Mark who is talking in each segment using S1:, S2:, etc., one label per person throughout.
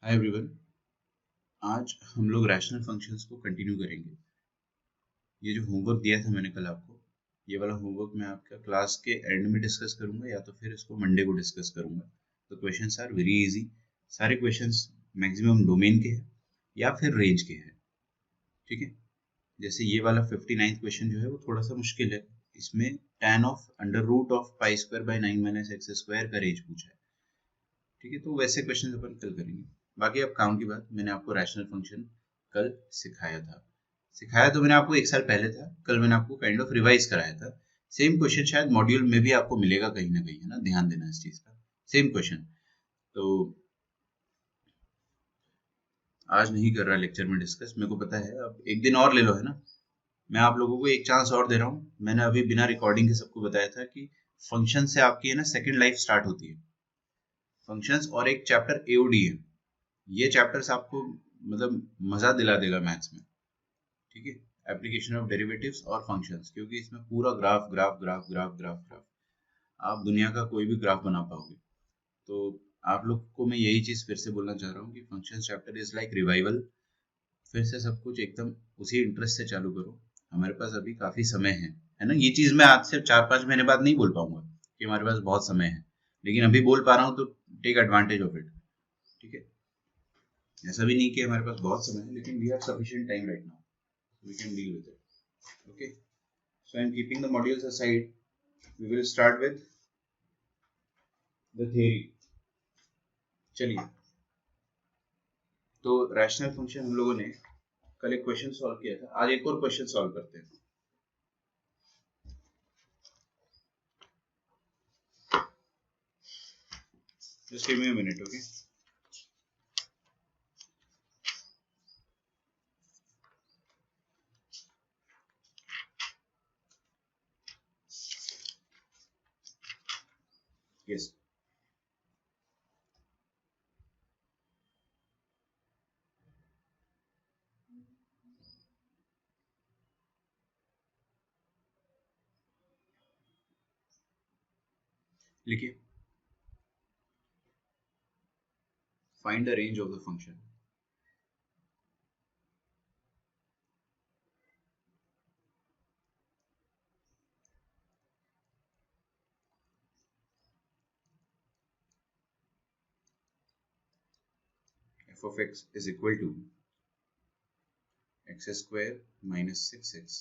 S1: Hi everyone. आज हम लोग रैशनल फंक्शंस को कंटिन्यू करेंगे। ये जो होमवर्क दिया था मैंने कल आपको, ये वाला होमवर्क मैं आपका क्लास के एंड में डिस्कस करूंगा या तो फिर इसको मंडे को डिस्कस करूंगा। तो क्वेश्चंस आर वेरी इजी। सारे क्वेश्चंस मैक्सिमम डोमेन के हैं या फिर रेंज के हैं। ठीक है। जैसे ये वाला 59th क्वेश्चन जो है वो थोड़ा सा मुश्किल है। इसमें tan of under root of pi square by 9 minus x square का रेंज पूछा है। ठीक है, तो वैसे क्वेश्चन अपन कल करेंगे। बाकी अब काम की बात, मैंने आपको रैशनल फंक्शन कल सिखाया तो मैंने आपको एक साल पहले था। कल मैंने आपको काइंड ऑफ रिवाइज कराया था। सेम क्वेश्चन शायद मॉड्यूल में भी आपको मिलेगा कहीं ना कहीं, है ना, ध्यान देना इस चीज का। Same question. तो आज नहीं कर रहा लेक्चर में डिस्कस, मेरे को पता है। अब एक दिन और ले लो, है ना। मैं आप लोगों को एक चांस और दे रहा हूँ। मैंने अभी बिना रिकॉर्डिंग के सबको बताया था कि फंक्शन से आपकी है ना सेकेंड लाइफ स्टार्ट होती है। फंक्शंस और एक चैप्टर एओडी है। ये चैप्टर्स आपको मतलब मजा दिला देगा मैथ्स में। ठीक है। एप्लीकेशन ऑफ डेरिवेटिव्स और फंक्शंस, क्योंकि इसमें पूरा graph graph graph graph graph graph, आप दुनिया का कोई भी ग्राफ बना पाओगे। तो आप लोग को मैं यही चीज फिर से बोलना चाह रहा हूँ कि function chapter is like revival. फिर से सब कुछ एकदम उसी इंटरेस्ट से चालू करो। हमारे पास अभी काफी समय है ना। ये चीज मैं आज से 4-5 महीने बाद नहीं बोल पाऊंगा कि हमारे पास बहुत समय है, लेकिन अभी बोल पा रहा हूँ तो टेक एडवांटेज ऑफ इट। ठीक है। ऐसा भी नहीं कि हमारे पास बहुत समय है, लेकिन we have sufficient time right now, we can deal with it. Okay, so I'm keeping the modules aside. We will start with the theory. चलिए, तो रैशनल फंक्शन हम लोगों ने कल एक क्वेश्चन सॉल्व किया था। आज एक और क्वेश्चन सॉल्व करते हैं। Just give me a minute, okay. Yes, लिखिए। Find the range of the function f of x is equal to x square minus 6x,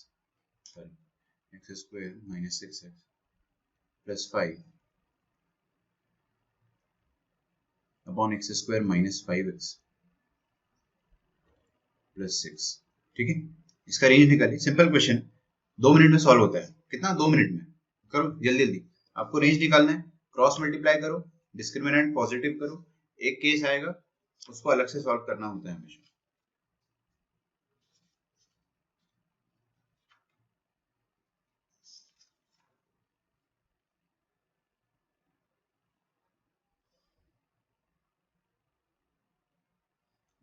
S1: sorry, x square minus 6x plus 5 upon x square minus 5x plus 6। ठीक है। इसका range निकालिए। Simple question, 2 minute में solve होता है। कितना? 2 minute में। करो जल्दी जल्दी। आपको रेंज निकालना है। क्रॉस मल्टीप्लाई करो, डिस्क्रिमिनेंट पॉजिटिव करो। एक केस आएगा, उसको अलग से सॉल्व करना होता है हमेशा।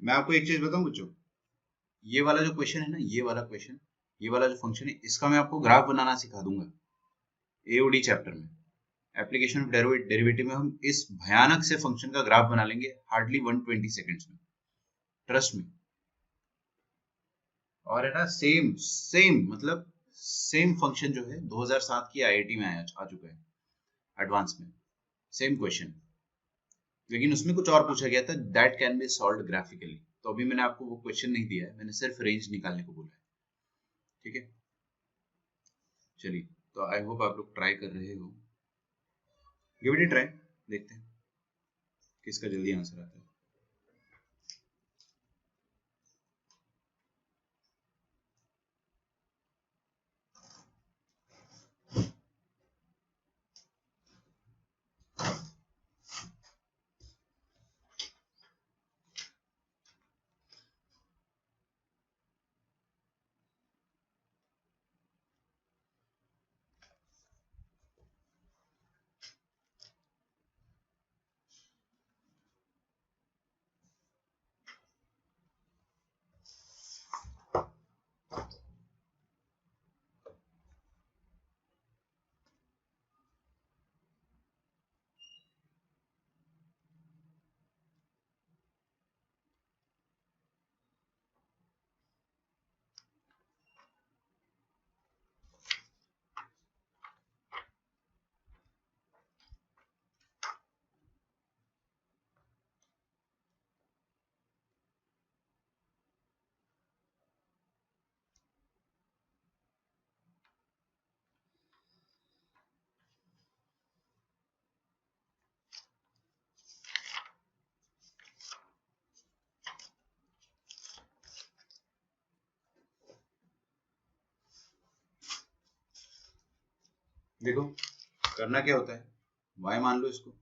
S1: मैं आपको एक चीज बताऊं बच्चों, ये वाला जो क्वेश्चन है ना, ये वाला क्वेश्चन, ये वाला जो फंक्शन है, इसका मैं आपको ग्राफ बनाना सिखा दूंगा एओडी चैप्टर में। एप्लीकेशन ऑफ डेरिवेटिव में हम इस भयानक से फंक्शन का ग्राफ बना लेंगे हार्डली 120 सेकेंड्स में। ट्रस्ट में। और है ना, सेम सेम मतलब सेम फंक्शन जो है 2007 की आईआईटी में आ चुका है एडवांस में। सेम क्वेश्चन, लेकिन उसमें कुछ और पूछा गया था, that can be solved graphically. तो अभी मैंने आपको वो क्वेश्चन नहीं दिया है, मैंने सिर्फ रेंज निकालने को बोला है। ठीक है। चलिए, तो आई होप आप लोग ट्राई कर रहे हो। गिव इट अ ट्राई, देखते हैं किसका जल्दी आंसर आता है। देखो करना क्या होता है, y मान लो इसको,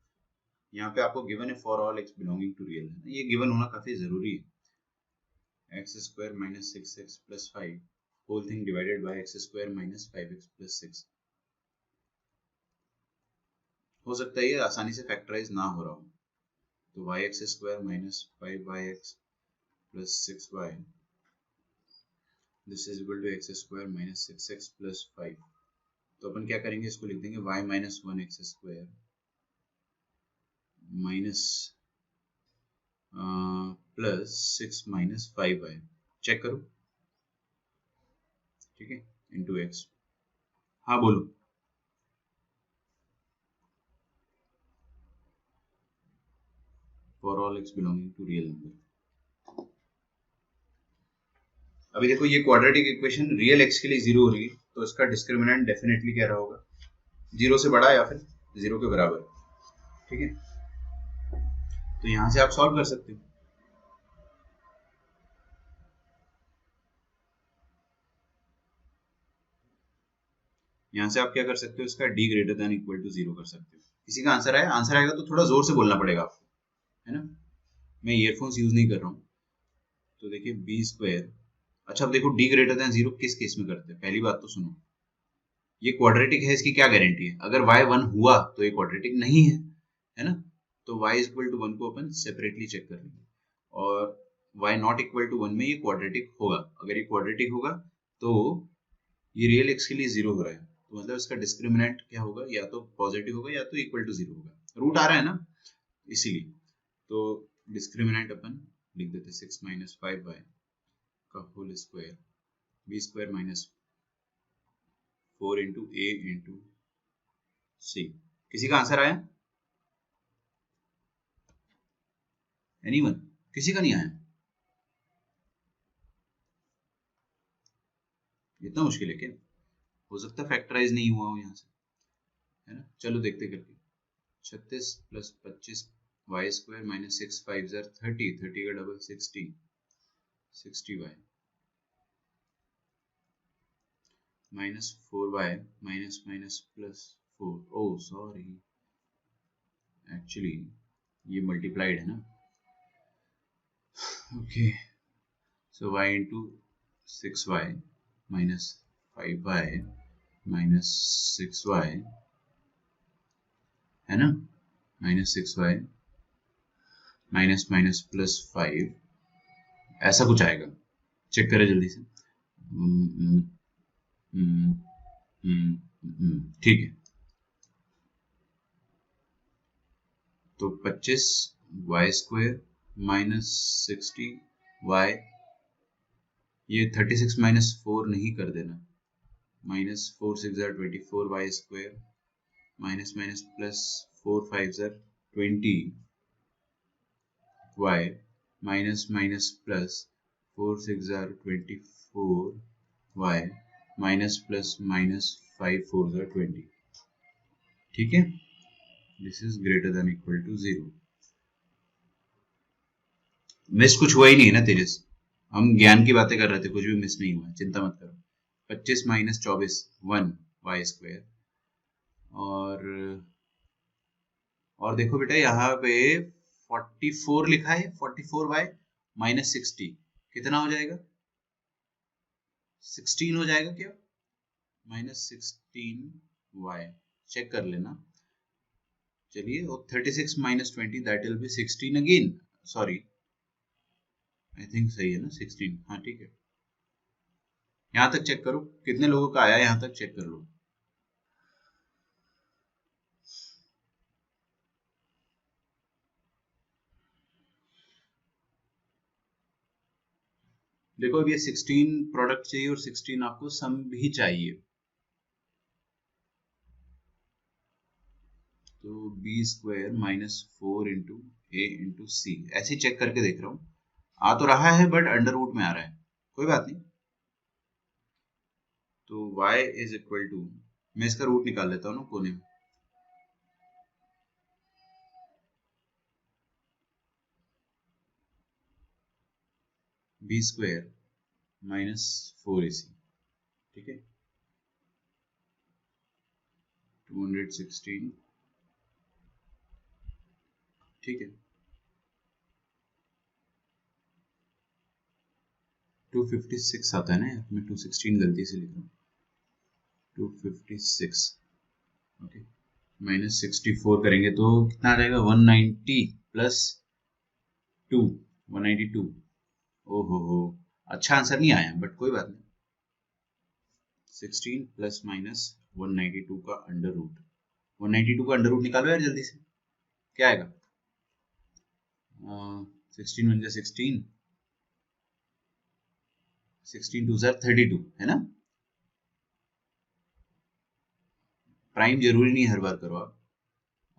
S1: यहाँ पे आपको गिवन है for all x belonging to real, ये गिवन होना काफी जरूरी है। X square minus six x plus five whole thing divided by x square minus five x plus six. हो सकता है ये आसानी से फैक्टराइज ना हो रहा हो, तो y x square minus five y x plus six y this is equal to x square minus six x plus five. तो अपन क्या करेंगे, इसको लिख देंगे y minus one x square minus plus six minus five y, check करो, ठीक है, इंटू एक्स। हाँ बोलो। For all x belonging to real number. अभी देखो ये क्वाड्रेटिक इक्वेशन रियल एक्स के लिए जीरो हो रही है, तो इसका डिस्क्रिमिनेंट डेफिनेटली क्या रहा होगा, जीरो से बड़ा या फिर जीरो के बराबर, ठीक है। तो यहां से आप सॉल्व कर सकते हो। यहां से आप क्या कर सकते हो, इसका D greater than equal to zero कर सकते हो। किसी का आंसर आया, आंसर आएगा तो थोड़ा जोर से बोलना पड़ेगा आपको, है ना। मैं ईयरफोन्स यूज नहीं कर रहा हूँ। तो देखिए बी स्क्वायर, अच्छा अब देखो डी ग्रेटर देन जीरो किस केस में करते हैं, पहली बात तो सुनो, ये क्वाड्रेटिक है, इसकी क्या गारंटी है, अगर y वन हुआ तो ये क्वाड्रेटिक नहीं है ना। तो y इक्वल टू वन को अपन सेपरेटली चेक कर लेंगे, और y not equal to one में ये क्वाड्रेटिक होगा। अगर ये क्वाड्रेटिक होगा तो ये रियल एक्स के लिए जीरो हो रहा है, तो मतलब इसका डिस्क्रिमिनेंट क्या होगा, या तो पॉजिटिव होगा या तो इक्वल टू जीरो होगा, रूट आ रहा है ना इसीलिए। तो डिस्क्रिमिनेंट अपन लिख देते सिक्स माइनस फाइव वाई का whole square b square minus four into a into c. किसी का आंसर आया, एनीवन, किसी का नहीं आया, इतना मुश्किल है क्या, हो सकता है फैक्टराइज नहीं हुआ हो यहाँ से, है ना। चलो देखते करके, छत्तीस प्लस पच्चीस y square minus six five जार थर्टी, थर्टी का double sixty, sixty y minus four y minus minus plus four, oh sorry actually ये मल्टीप्लाइड है ना, okay. So y into six y minus five y minus six y, है ना, minus six y minus minus plus five, ऐसा कुछ आएगा, check करें जल्दी से। ठीक है, तो 25 वाई स्क्वायर माइनस 60 वाई, ये 36 माइनस फोर नहीं कर देना, माइनस फोर सिक्स जार 24 y square minus minus plus four five जार 20 y minus minus plus four six जार 24 y minus plus minus five four जार 20, ठीक है। This is greater than equal to zero. Miss कुछ हुआ ही नहीं है ना तेरे से, हम ज्ञान की बातें कर रहे थे, कुछ भी मिस नहीं हुआ, चिंता मत करो। 25 माइनस चौबीस वन वाई स्क्वायर, और देखो बेटा यहाँ पे 44 लिखा है, 44 वाई माइनस 60 कितना हो जाएगा, 16 हो जाएगा क्या, माइनस 16 वाई, चेक कर लेना। चलिए, और 36 minus 20 that will be 16 again, sorry I think सही है ना 16, हाँ ठीक है। यहाँ तक चेक करो कितने लोगों का आया, यहाँ तक चेक कर लो। देखो अब ये 16 प्रोडक्ट चाहिए और 16 आपको सम भी चाहिए, तो b square minus four into a into c, ऐसे ही चेक करके देख रहा हूँ, आ तो रहा है बट अंडर रूट में आ रहा है, कोई बात नहीं। तो y इज इक्वल टू, मैं इसका रूट निकाल लेता हूँ ना कोने में, बी स्क्वायर माइनस फोर ए सी, ठीक है। 216, ठीक है। 256 आता है ना, मैं 216 गलती से लिख रहा हूँ। 256, ओके, माइनस 64 करेंगे तो कितना आ जाएगा? 190 प्लस 2, 192। ओहो हो, अच्छा आंसर नहीं आया, बट कोई बात नहीं। 16 प्लस माइनस 192 का अंडर रूट, 192 का अंडर रूट निकालो यार जल्दी से, क्या आएगा? 16 वन जा 16, 16 टू 32, है ना? प्राइम जरूरी नहीं हर बार करो आप।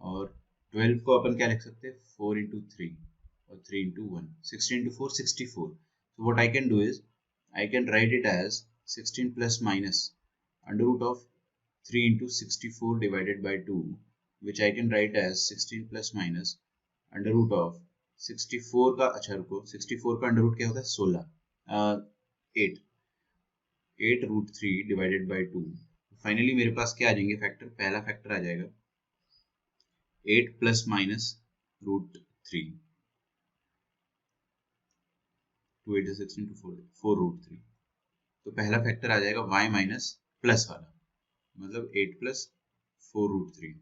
S1: और 12 को अपन क्या लिख सकते हैं? 4 इंटू 3 और 3 into 1, 16 into 4 64। So what I can do is I can write it as 16 plus minus under root of 3 into 64 divided by 2, which I can write as 16 plus minus under root of 64 का, अच्छा रुको, 64 का under root क्या होता है? 16, 8, 8 root 3 divided by 2। Finally मेरे पास क्या आ जाएंगे फैक्टर? पहला फैक्टर आ जाएगा 8 plus minus root 3, 2 8 16 to 4 root 3। तो पहला फैक्टर आ जाएगा y माइनस प्लस वाला, मतलब 8 प्लस 4 रूट 3,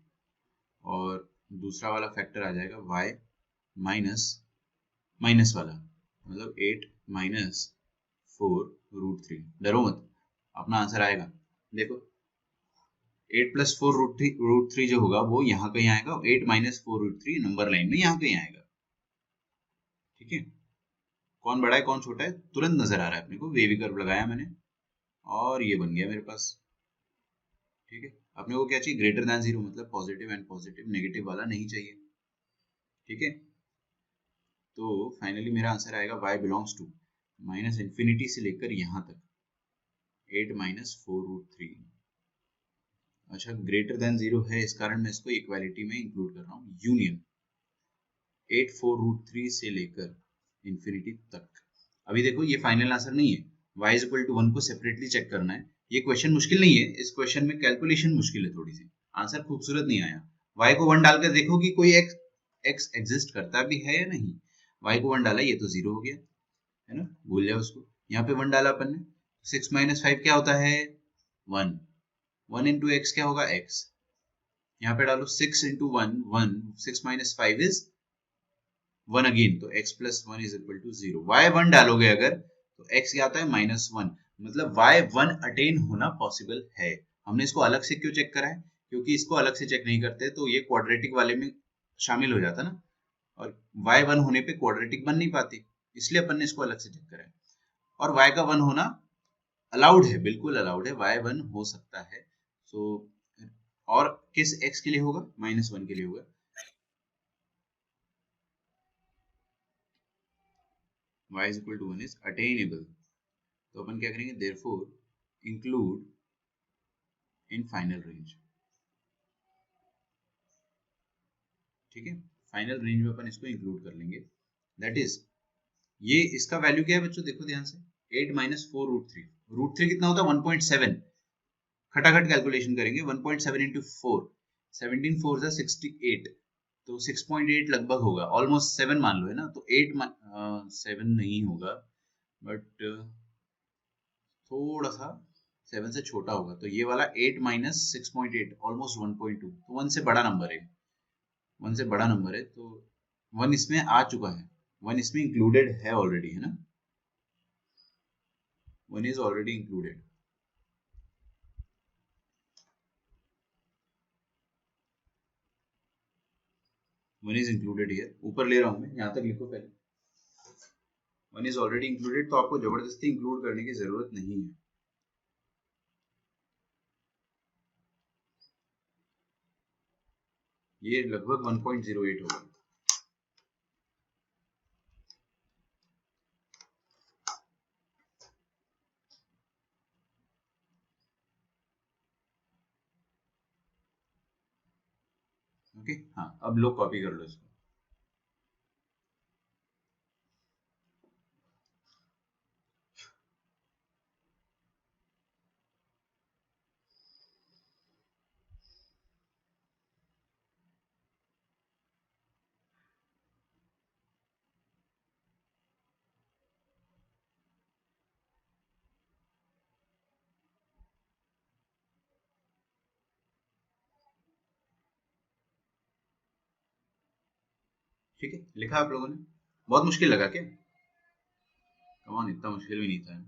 S1: और दूसरा वाला फैक्टर आ जाएगा y माइनस माइनस वाला, मतलब 8 माइनस 4 रूट 3। डरो मत, अपना आंसर आएगा। देखो 8 प्लस 4 रूट थ्री जो होगा वो यहाँ कहीं आएगा, 8 माइनस 4 रूट 3 नंबर लाइन में यहाँ कहीं आएगा, ठीक है। कौन बड़ा है कौन छोटा है तुरंत नजर आ रहा है अपने को, वेवी कर्व लगाया मैंने और ये बन गया मेरे पास, ठीक है। अपने को क्या चाहिए? ग्रेटर देन 0, मतलब पॉजिटिव एंड पॉजिटिव, नेगेटिव वाला नहीं चाहिए, ठीक है। तो फाइनली मेरा आंसर आएगा y belongs to minus infinity से लेकर यहाँ तक 8 माइनस 4 रूट 3। अच्छा, ग्रेटर देन 0 है, इस कारण मैं इसको इक्वालिटी में इंक्लूड कर रहा हूँ। यूनियन 8 4 रूट 3 से लेकर इंफिनिटी तक। अभी देखो ये फाइनल आंसर नहीं है, y इज इक्वल टू 1 को सेपरेटली चेक करना है। ये क्वेश्चन मुश्किल नहीं है, इस क्वेश्चन में कैलकुलेशन मुश्किल है थोड़ी सी, आंसर खूबसूरत नहीं आया। y को 1 डालकर देखो कि कोई x एग्जिस्ट करता भी है या नहीं। y को 1 डाला, ये तो 0 हो गया, है ना, भूल जाओ उसको। यहाँ पे 1 डाला अपन ने, 6 माइनस 5 क्या होता है? 1, 1 इंटू एक्स क्या होगा? x। यहाँ पे डालो 6 इंटू 1, 1, 6 माइनस 5 इज 1 अगेन, तो x plus 1 is equal to 0। y 1 डालोगे अगर तो x क्या आता है? -1, मतलब y 1 अटेन होना पॉसिबल है। हमने इसको अलग से क्यों चेक करा है? क्योंकि इसको अलग से चेक नहीं करते तो ये क्वाड्रेटिक वाले में शामिल हो जाता ना, और y 1 होने पे क्वाड्रेटिक बन नहीं पाती, इसलिए अपन ने इसको अलग से चेक करा है। और y का 1 होना अलाउड है, बिल्कुल अलाउड है, y 1 हो सकता है। सो और किस x के लिए होगा? -1 के लिए होगा। y is equal to 1 is attainable, तो अपन क्या करेंगे? therefore include in final range, ठीक है। फाइनल रेंज में अपन इसको इंक्लूड कर लेंगे, दैट इज ये इसका वैल्यू क्या है बच्चों? देखो ध्यान से, 8 माइनस 4 रूट 3, रूट 3 कितना होता है? 1.7। खटाखट कैलकुलेशन करेंगे, 1.7 इंटू 4, 17 4 जा 68, तो 6.8 लगभग होगा, ऑलमोस्ट 7 मान लो, है ना। तो 7 नहीं होगा, बट थोड़ा सा 7 से छोटा होगा, तो ये वाला 8 माइनस 6.8 ऑलमोस्ट 1.2, तो 1 से बड़ा नंबर है, 1 से बड़ा नंबर है, तो 1 इसमें आ चुका है, 1 इसमें इंक्लूडेड है ऑलरेडी, है ना, 1 is already included. One is included here, ऊपर ले रहा हूं मैं, यहां तक लिखो पहले, 1 इज ऑलरेडी इंक्लूडेड, तो आपको जबरदस्ती इंक्लूड करने की जरूरत नहीं है। ये लगभग 1.08 होगा। ओके, हाँ, अब लोग कॉपी कर लो इसको। ठीक है, लिखा आप लोगों ने? बहुत मुश्किल लगा क्या? कमान, इतना मुश्किल भी नहीं था।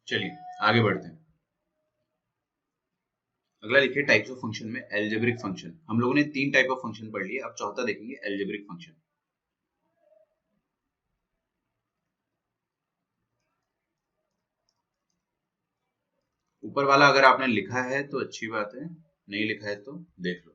S1: चलिए आगे बढ़ते हैं। अगला लिखिए टाइप्स ऑफ फंक्शन में एल्जेब्रिक फंक्शन। हम लोगों ने 3 टाइप ऑफ फंक्शन पढ़ लिए, अब चौथा देखेंगे एल्जेब्रिक फंक्शन। ऊपर वाला अगर आपने लिखा है तो अच्छी बात है, नहीं लिखा है तो देख लो।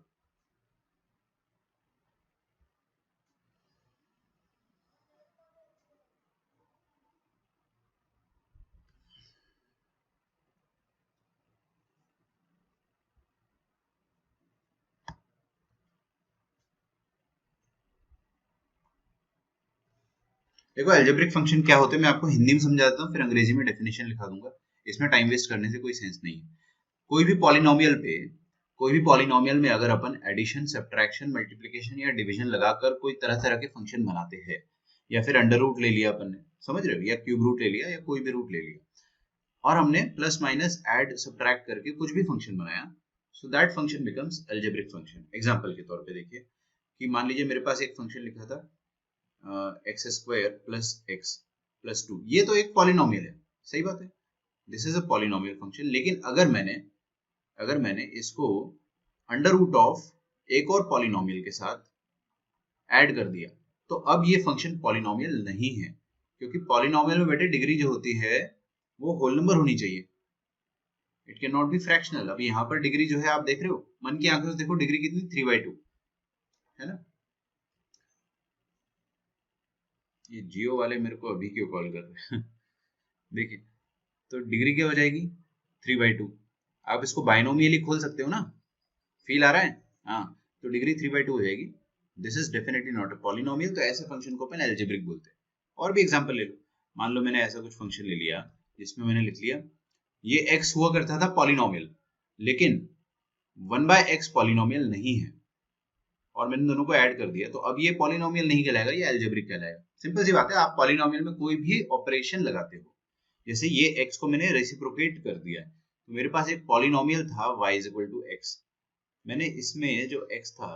S1: देखो एल्जेब्रिक फंक्शन क्या होते हैं मैं आपको हिंदी में समझाता हूँ, फिर अंग्रेजी में डेफिनेशन लिखा दूंगा। इसमें टाइम वेस्ट करने से कोई सेंस नहीं है। कोई भी पॉलिनोमियल पे, कोई भी पॉलिनोमियल में अगर अपन एडिशन, सब्ट्रैक्शन, मल्टीप्लिकेशन या डिवीजन लगाकर कोई तरह तरह के फंक्शन बनाते हैं, या फिर अंडर रूट ले लिया अपन ने, समझ रहे हो, या क्यूब रूट ले लिया या कोई भी रूट ले लिया, और हमने प्लस माइनस ऐड सब्ट्रैक्ट करके कुछ भी फंक्शन बनाया, so that function becomes algebraic function. Example के तौर पे देखिए कि मान लीजिए मेरे पास एक फंक्शन लिखा था x square plus x plus 2, ये तो एक पॉलिनोमियल है, सही बात है, this is a polynomial function. लेकिन अगर मैंने इसको अंडर रूट ऑफ एक और पॉलिनोमियल के साथ ऐड कर दिया, तो अब ये फंक्शन पॉलिनोमियल नहीं है, क्योंकि पॉलिनोमियल में बेटे डिग्री जो होती है वो होल नंबर होनी चाहिए, it can not be fractional. अब यहाँ पर डिग्री जो है आप देख रहे हो, मन की आंखों से देखो, डिग्री कितनी, 3/2 है ना। ये जियो वाले मेरे को अभी क्यों कॉल कर रहे हैं देखिए, तो डिग्री क्या हो जाएगी, 3/2। आप इसको बाइनोमियली खोल सकते हो ना, फील आ रहा है, हाँ, तो डिग्री 3/2 हो जाएगी। This is definitely not a polynomial, तो ऐसे फंक्शन को अपन एल्जेब्रिक बोलते हैं। और भी एग्जांपल ले लो, मान लो मैंने ऐसा कुछ फंक्शन ले लिया जिसमें मैंने लिख लिया ये x हुआ करता था पॉलिनोमियल, लेकिन 1/x पॉलिनोमियल नहीं है, और मैंने दोनों को ऐड कर दिया, तो अब ये पॉलिनोमियल नहीं कहलाएगा, ये एल्जेब्रिक कहलाएगा। सिंपल सी बात है, आप पॉलिनोमियल में कोई भी ऑपरेशन लगाते हो, जैसे ये x को मैंने रेसिप्रोकेट कर दिया है, तो मेरे पास एक पॉलिनोमियल था y = x, मैंने इसमें जो x था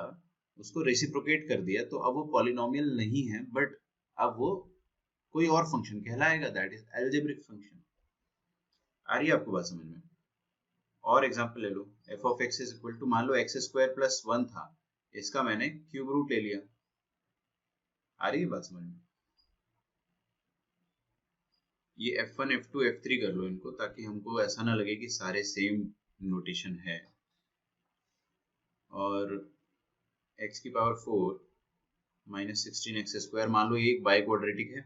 S1: उसको रेसिप्रोकेट कर दिया, तो अब वो पॉलिनोमियल नहीं है, बट अब वो कोई और फंक्शन कहलाएगा, दैट इज एल्जेब्रिक फंक्शन। आ रही है आपको बात समझ में? और एग्जांपल ले लो, f of x is equal to, मान लो x² + 1 था, इसका मैंने क्यूब रूट ले लिया। आ रही है बात समझ में? ये f1 f2 f3 कर लो इनको, ताकि हमको ऐसा ना लगे कि सारे सेम नोटेशन है। और x⁴ -16x², मान लो ये एक बाई क्वाड्रेटिक है,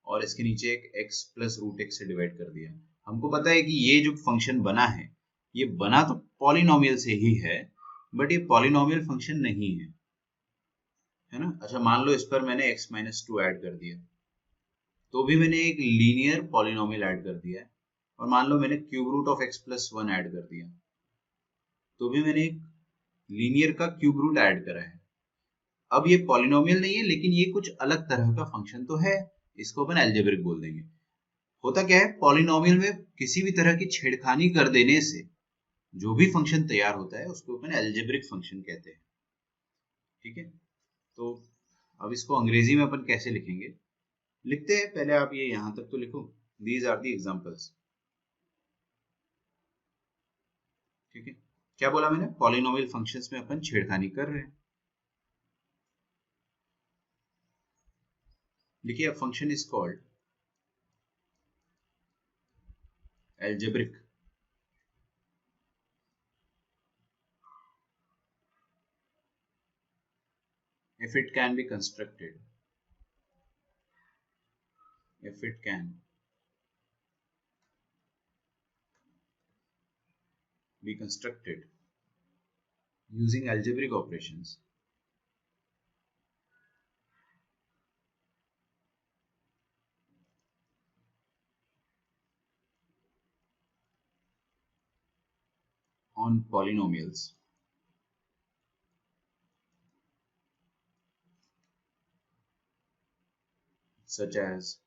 S1: और इसके नीचे एक x + √x से डिवाइड कर दिया। हमको पता है कि ये जो फंक्शन बना है, ये बना तो पॉलिनोमियल से ही है, बट ये पॉलिनोमियल फंक्शन नहीं है ना। अच्छा, मान लो इस पर मैंने x - 2 ऐड कर दिया, तो भी मैंने एक लीनियर पॉलिनोमियल ऐड कर दिया है। और मान लो मैंने cube root of x + 1 add कर दिया, तो भी मैंने एक लीनियर का क्यूब रूट ऐड करा है। अब ये पॉलिनोमियल नहीं है, लेकिन ये कुछ अलग तरह का फंक्शन तो है, इसको अपन एल्जेब्रिक बोल देंगे। होता क्या है, पॉलिनोमियल में किसी भी तरह की छेड़खानी कर देने से जो भी फंक्शन तैयार होता है उसको अपन एल्जेब्रिक फंक्शन कहते हैं। ठीक है, तो अब इसको अंग्रेजी में अपन कैसे लिखेंगे, लिखते हैं। पहले आप ये यहां तक तो लिखो, दीज आर दी एग्जांपल्स। ठीक है, क्या बोला मैंने, पॉलिनोमियल फंक्शंस में अपन छेड़खानी कर रहे हैं। देखिए, a function is called algebraic if it can be constructed, if it can be constructed using algebraic operations. on polynomials. Such as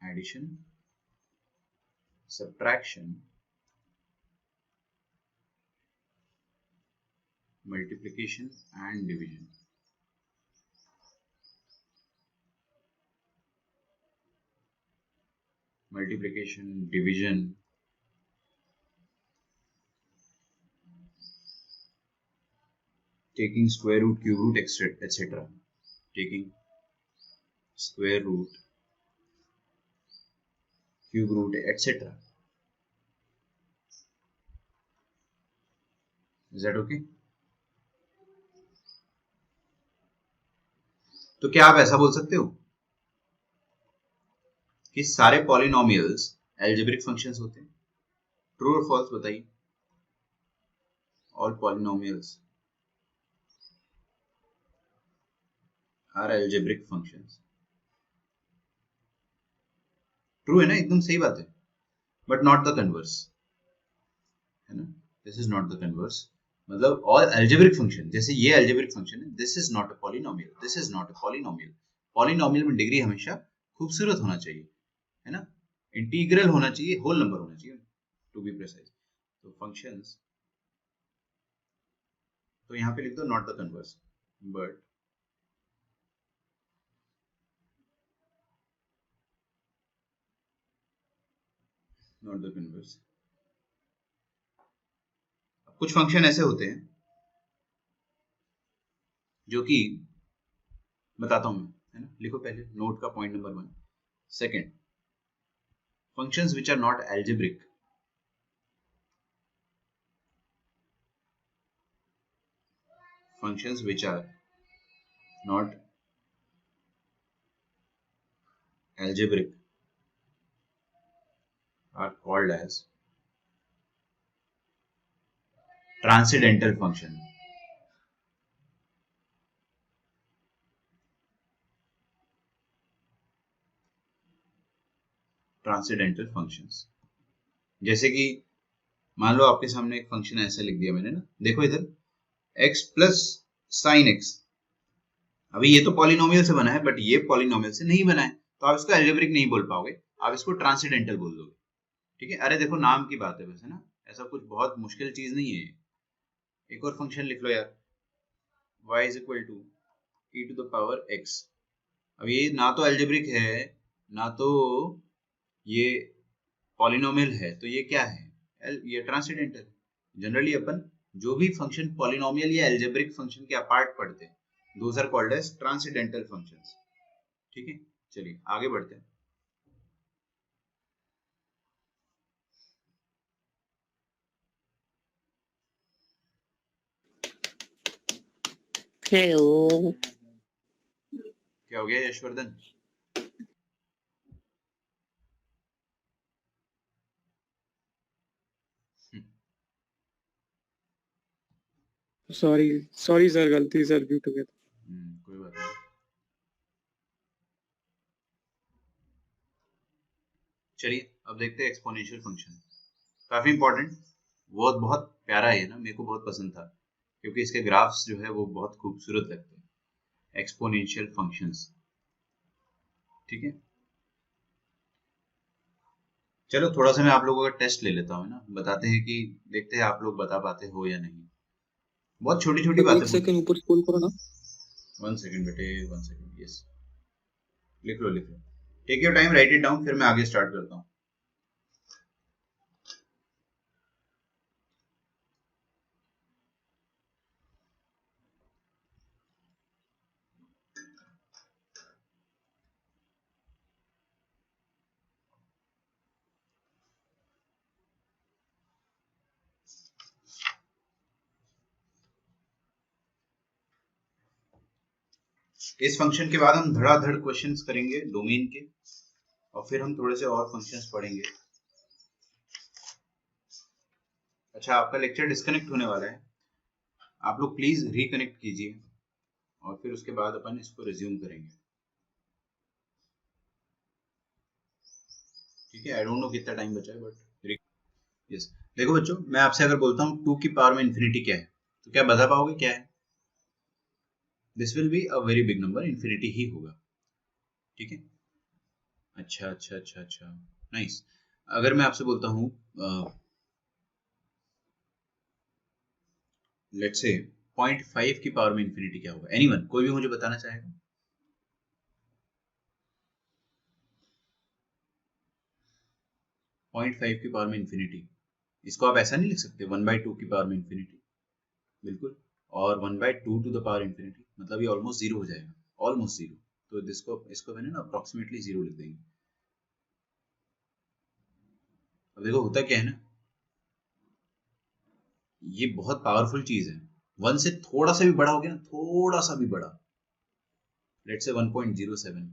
S1: addition, subtraction, multiplication and division. Multiplication, division, taking square root, cube root, etc. Taking square root, cube root, etc. Is that okay? तो क्या आप ऐसा बोल सकते हो कि सारे polynomials algebraic functions होते हैं? ट्रू और फॉल्स बताइए. All polynomials are algebraic functions. True है ना, एकदम सही बात है. बट नॉट द कन्वर्स, है ना. This is not the converse. मतलब ऑल एल्जेब्रिक फंक्शन, जैसे ये एल्जेब्रिक फंक्शन है, this is not a polynomial, this is not a polynomial. Polynomial में डिग्री हमेशा खूबसूरत होना चाहिए, है ना. इंटीग्रल होना चाहिए, होल नंबर होना चाहिए, टू बी प्रिसाइज. तो फंक्शंस, तो यहाँ पे लिख दो not the converse, but not the converse. कुछ फंक्शन ऐसे होते हैं जो कि बताता हूं मैं, है ना. लिखो पहले नोट का point number 1. Second, functions which are not algebraic. Functions which are not algebraic are called as transcendental function. Transcendental functions. जैसे कि मान लो आपके सामने एक फंक्शन ऐसा लिख दिया मैंने ना, देखो इधर x प्लस साइन एक्स. अभी ये तो पॉलिनोमियल से बना है, बट ये पॉलिनोमियल से नहीं बना है, तो आप इसको एल्जेब्रिक नहीं बोल पाओगे, आप इसको ट्रांसेंडेंटल बोल दोगे. ठीक है. अरे देखो नाम की बात है बस, है ना. ऐसा कुछ बहुत मुश्किल चीज नहीं है. एक और फंक्शन लिख लो यार, y is equal to e to the power x. अब ये ना तो एल्जेब्रिक है, ना तो ये पॉलिनोमियल है, तो ये क्या है? ये ट्रांसेंडेंटल. जनरली अपन जो भी फंक्शन पॉलिनोमियल या एल्जेब्रिक फंक्शन के अपार्ट पढ़ते हैं, those are called as transcendental functions. ठीक है. चलिए आगे बढ़ते हैं.
S2: हेलो.
S1: क्या हो गया यशवर्धन?
S2: सॉरी सर, गलती सर, म्यूट हो गया था.
S1: कोई बात नहीं. चलिए अब देखते हैं एक्सपोनेंशियल फंक्शन. काफी इंपॉर्टेंट, बहुत बहुत प्यारा है ना, मेरे को बहुत पसंद था, क्योंकि इसके ग्राफ्स जो है वो बहुत खूबसूरत लगते हैं. Exponential functions. ठीक है. चलो थोड़ा सा मैं आप लोगों का टेस्ट ले लेता हूँ ना, बताते हैं कि देखते हैं आप लोग बता पाते हो या नहीं. बहुत छोटी छोटी बातें.
S2: एक सेकंड ऊपर स्क्रॉल करो ना.
S1: 1 सेकंड बेटे, 1 सेकंड. यस, लिख लो लिख लो. Take your time, write it down, फिर मैं आगे स्टार्ट करता हूँ. इस फंक्शन के बाद हम धड़ाधड़ क्वेश्चंस करेंगे डोमेन के, और फिर हम थोड़े से और फंक्शंस पढ़ेंगे. अच्छा, आपका लेक्चर डिस्कनेक्ट होने वाला है, आप लोग प्लीज रिकनेक्ट कीजिए, और फिर उसके बाद अपन इसको रिज्यूम करेंगे. ठीक है. आई डोंट नो कितना टाइम बचा है, बट यस, देखो बच्चों, मैं आपसे अगर बोलता हूँ 2 की पावर में इन्फिनिटी क्या है, तो क्या बता पाओगे क्या है? This will be a very big number, infinity ही होगा। ठीक है, अच्छा अच्छा अच्छा अच्छा, नाइस। अगर मैं आपसे बोलता हूँ लेट्स से 0.5 की पावर में इन्फिनिटी क्या होगा? एनीवन, कोई भी मुझे बताना चाहेगा? 0.5 की पावर में इन्फिनिटी, इसको आप ऐसा नहीं लिख सकते 1/2 की पावर में इन्फिनिटी? बिल्कुल, और 1/2 टू द पावर इन्फिनिटी, मतलब ये ऑलमोस्ट जीरो हो जाएगा, ऑलमोस्ट जीरो। तो इसको इसको मैंने ना अप्रोक्सीमेटली जीरो लिख देंगे। अब देखो होता क्या है ना, ये बहुत पावरफुल चीज है। 1 से थोड़ा सा भी बड़ा हो गया ना, थोड़ा सा भी बड़ा, लेट्स से 1.07,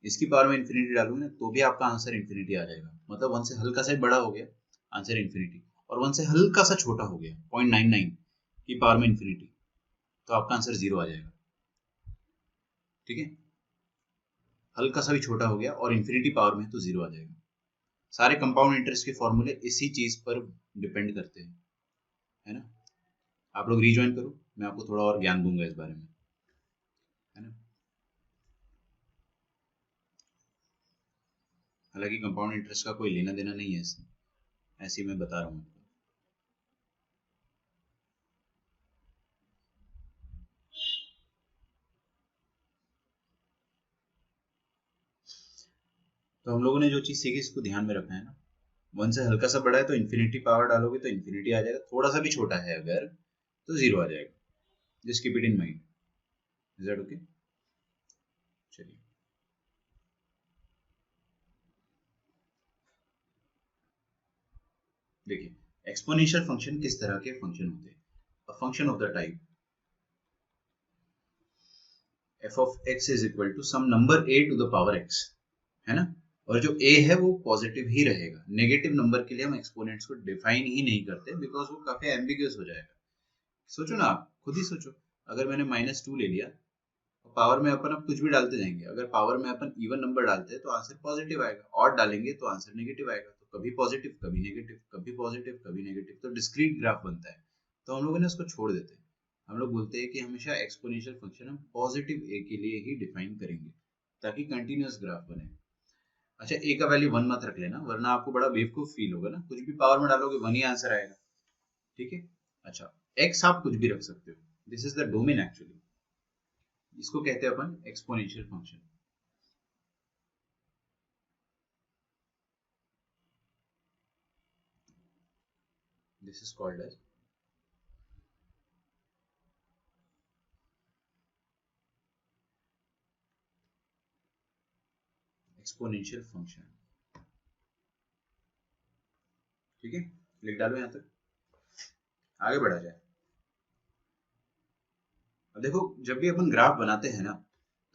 S1: इसकी पावर में इन्फिनिटी डालूंगे ना तो भी आपका आंसर इन्फिनिटी आ जाएगा। मतलब 1 से हल्का सा बड़ा हो गया, आंसर इन्फिनिटी, और 1 से हल्का सा छोटा हो गया 0.99 की पावर में इन्फिनिटी, तो आपका आंसर जीरो आ जाएगा। ठीक है, हल्का सा भी छोटा हो गया और इन्फिनिटी पावर में तो जीरो आ जाएगा। सारे कंपाउंड इंटरेस्ट के फॉर्मूले इसी चीज पर डिपेंड करते हैं, है ना। आप लोग रीज्वाइन करो, मैं आपको थोड़ा और ज्ञान दूंगा इस बारे में, है ना। हालांकि कंपाउंड इंटरेस्ट का कोई लेना देना नहीं है इससे, ऐसे ही मैं बता रहा हूँ। तो हम लोगों ने जो चीज सीखी इसको ध्यान में रखना है ना। 1 से हल्का सा बड़ा है तो इन्फिनिटी पावर डालोगे तो इन्फिनिटी आ जाएगा, थोड़ा सा भी छोटा है अगर तो जीरो आ जाएगा। Just keep it in mind, is that okay? चलिए, देखिए एक्सपोनेंशियल फंक्शन किस तरह के फंक्शन होते हैं। A function of the type f of x is equal to some number a to the power x, है ना। और जो a है वो पॉजिटिव ही रहेगा, नेगेटिव नंबर के लिए हम एक्सपोनेंट्स को डिफाइन ही नहीं करते बिकॉज वो काफी एम्बिगुअस हो जाएगा। सोचो ना, आप खुद ही सोचो, अगर मैंने -2 ले लिया, पावर में अपन अब कुछ भी डालते जाएंगे, अगर पावर में अपन इवन नंबर डालते हैं तो आंसर पॉजिटिव आएगा, और डालेंगे तो आंसर नेगेटिव आएगा, तो कभी पॉजिटिव कभी नेगेटिव, कभी पॉजिटिव कभी नेगेटिव, तो डिस्क्रीट ग्राफ बनता है। तो हम लोगों ने उसको छोड़ देते हैं, हम लोग बोलते हैं कि हमेशा एक्सपोनेंशियल फंक्शन हम पॉजिटिव ए के लिए ही डिफाइन करेंगे ताकि कंटिन्यूअस ग्राफ बने। अच्छा, ए का वैल्यू 1 मत रख लेना, वरना आपको बड़ा बेवकूफ फील होगा ना, कुछ भी पावर में डालोगे 1 ही आंसर आएगा। ठीक है, अच्छा, एक्स आप कुछ भी रख सकते हो, this is the domain actually, इसको कहते हैं अपन exponential function. This is called as exponential function. ठीक है, लिख डालो यहां तक, आगे बढ़ा जाए। अब देखो, जब भी अपन ग्राफ बनाते हैं ना,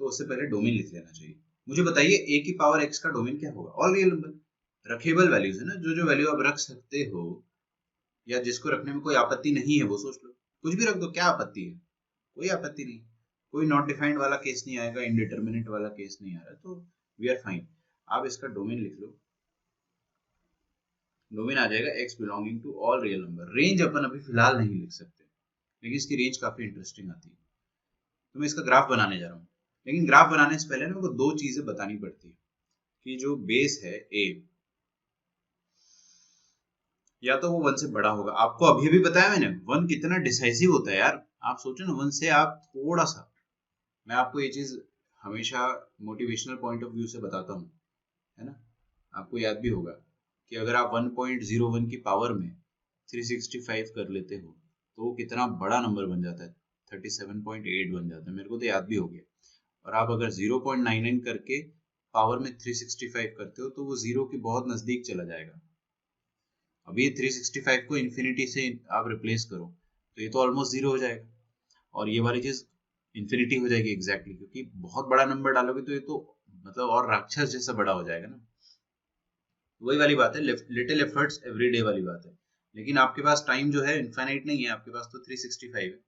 S1: तो उससे पहले डोमेन लिख लेना चाहिए। मुझे बताइए a की पावर x का डोमेन क्या होगा? ऑल रियल नंबर, रखेबल वैल्यूज है ना, जो जो वैल्यू आप रख सकते हो या जिसको रखने में कोई आपत्ति नहीं है वो सोच लो, कुछ भी रख दो, क्या आपत्ति है? कोई आपत्ति नहीं, कोई नॉट डिफाइंड वाला केस नहीं आएगा, इनडिटर्मिनेट वाला केस नहीं आ रहा, तो वी आर फाइन। आप इसका डोमेन लिख लो, डोमेन आ जाएगा x belonging to all real number. Range अपन अभी फिलहाल नहीं लिख सकते, लेकिन इसकी रेंज काफी इंटरेस्टिंग आती है। तो मैं इसका ग्राफ बनाने जा रहा हूँ, लेकिन ग्राफ बनाने से पहले ना मेरे को दो चीजें बतानी पड़ती है कि जो बेस है a, या तो वो 1 से बड़ा होगा। आपको अभी भी बताया मैंने 1 कितना डिसाइसिव होता है यार। आप सोचो ना, 1 से आप थोड़ा सा, मैं आपको ये चीज हमेशा मोटिवेशनल पॉइंट ऑफ व्यू से बताता हूँ, है ना। आपको याद भी होगा कि अगर आप 1.01 की पावर में 365 कर लेते हो तो वो कितना बड़ा नंबर बन जाता है, 37.8 बन जाता है, मेरे को तो याद भी हो गया। और आप अगर 0.99 करके पावर में 365 करते हो तो वो जीरो के बहुत नजदीक चला जाएगा। अब ये 365 को इन्फिनिटी से आप रिप्लेस करो तो ये तो ऑलमोस्ट जीरो हो जाएगा, और ये वाली चीज इन्फिनिटी हो जाएगी एग्जैक्टली, क्योंकि बहुत बड़ा नंबर डालोगे तो ये तो मतलब और राक्षस जैसा बड़ा हो जाएगा ना। वही वाली बात है, लिटिल एफर्ट्स एवरी डे वाली बात है। लेकिन आपके पास टाइम जो है इनफाइनाइट नहीं है, आपके पास तो 365 है,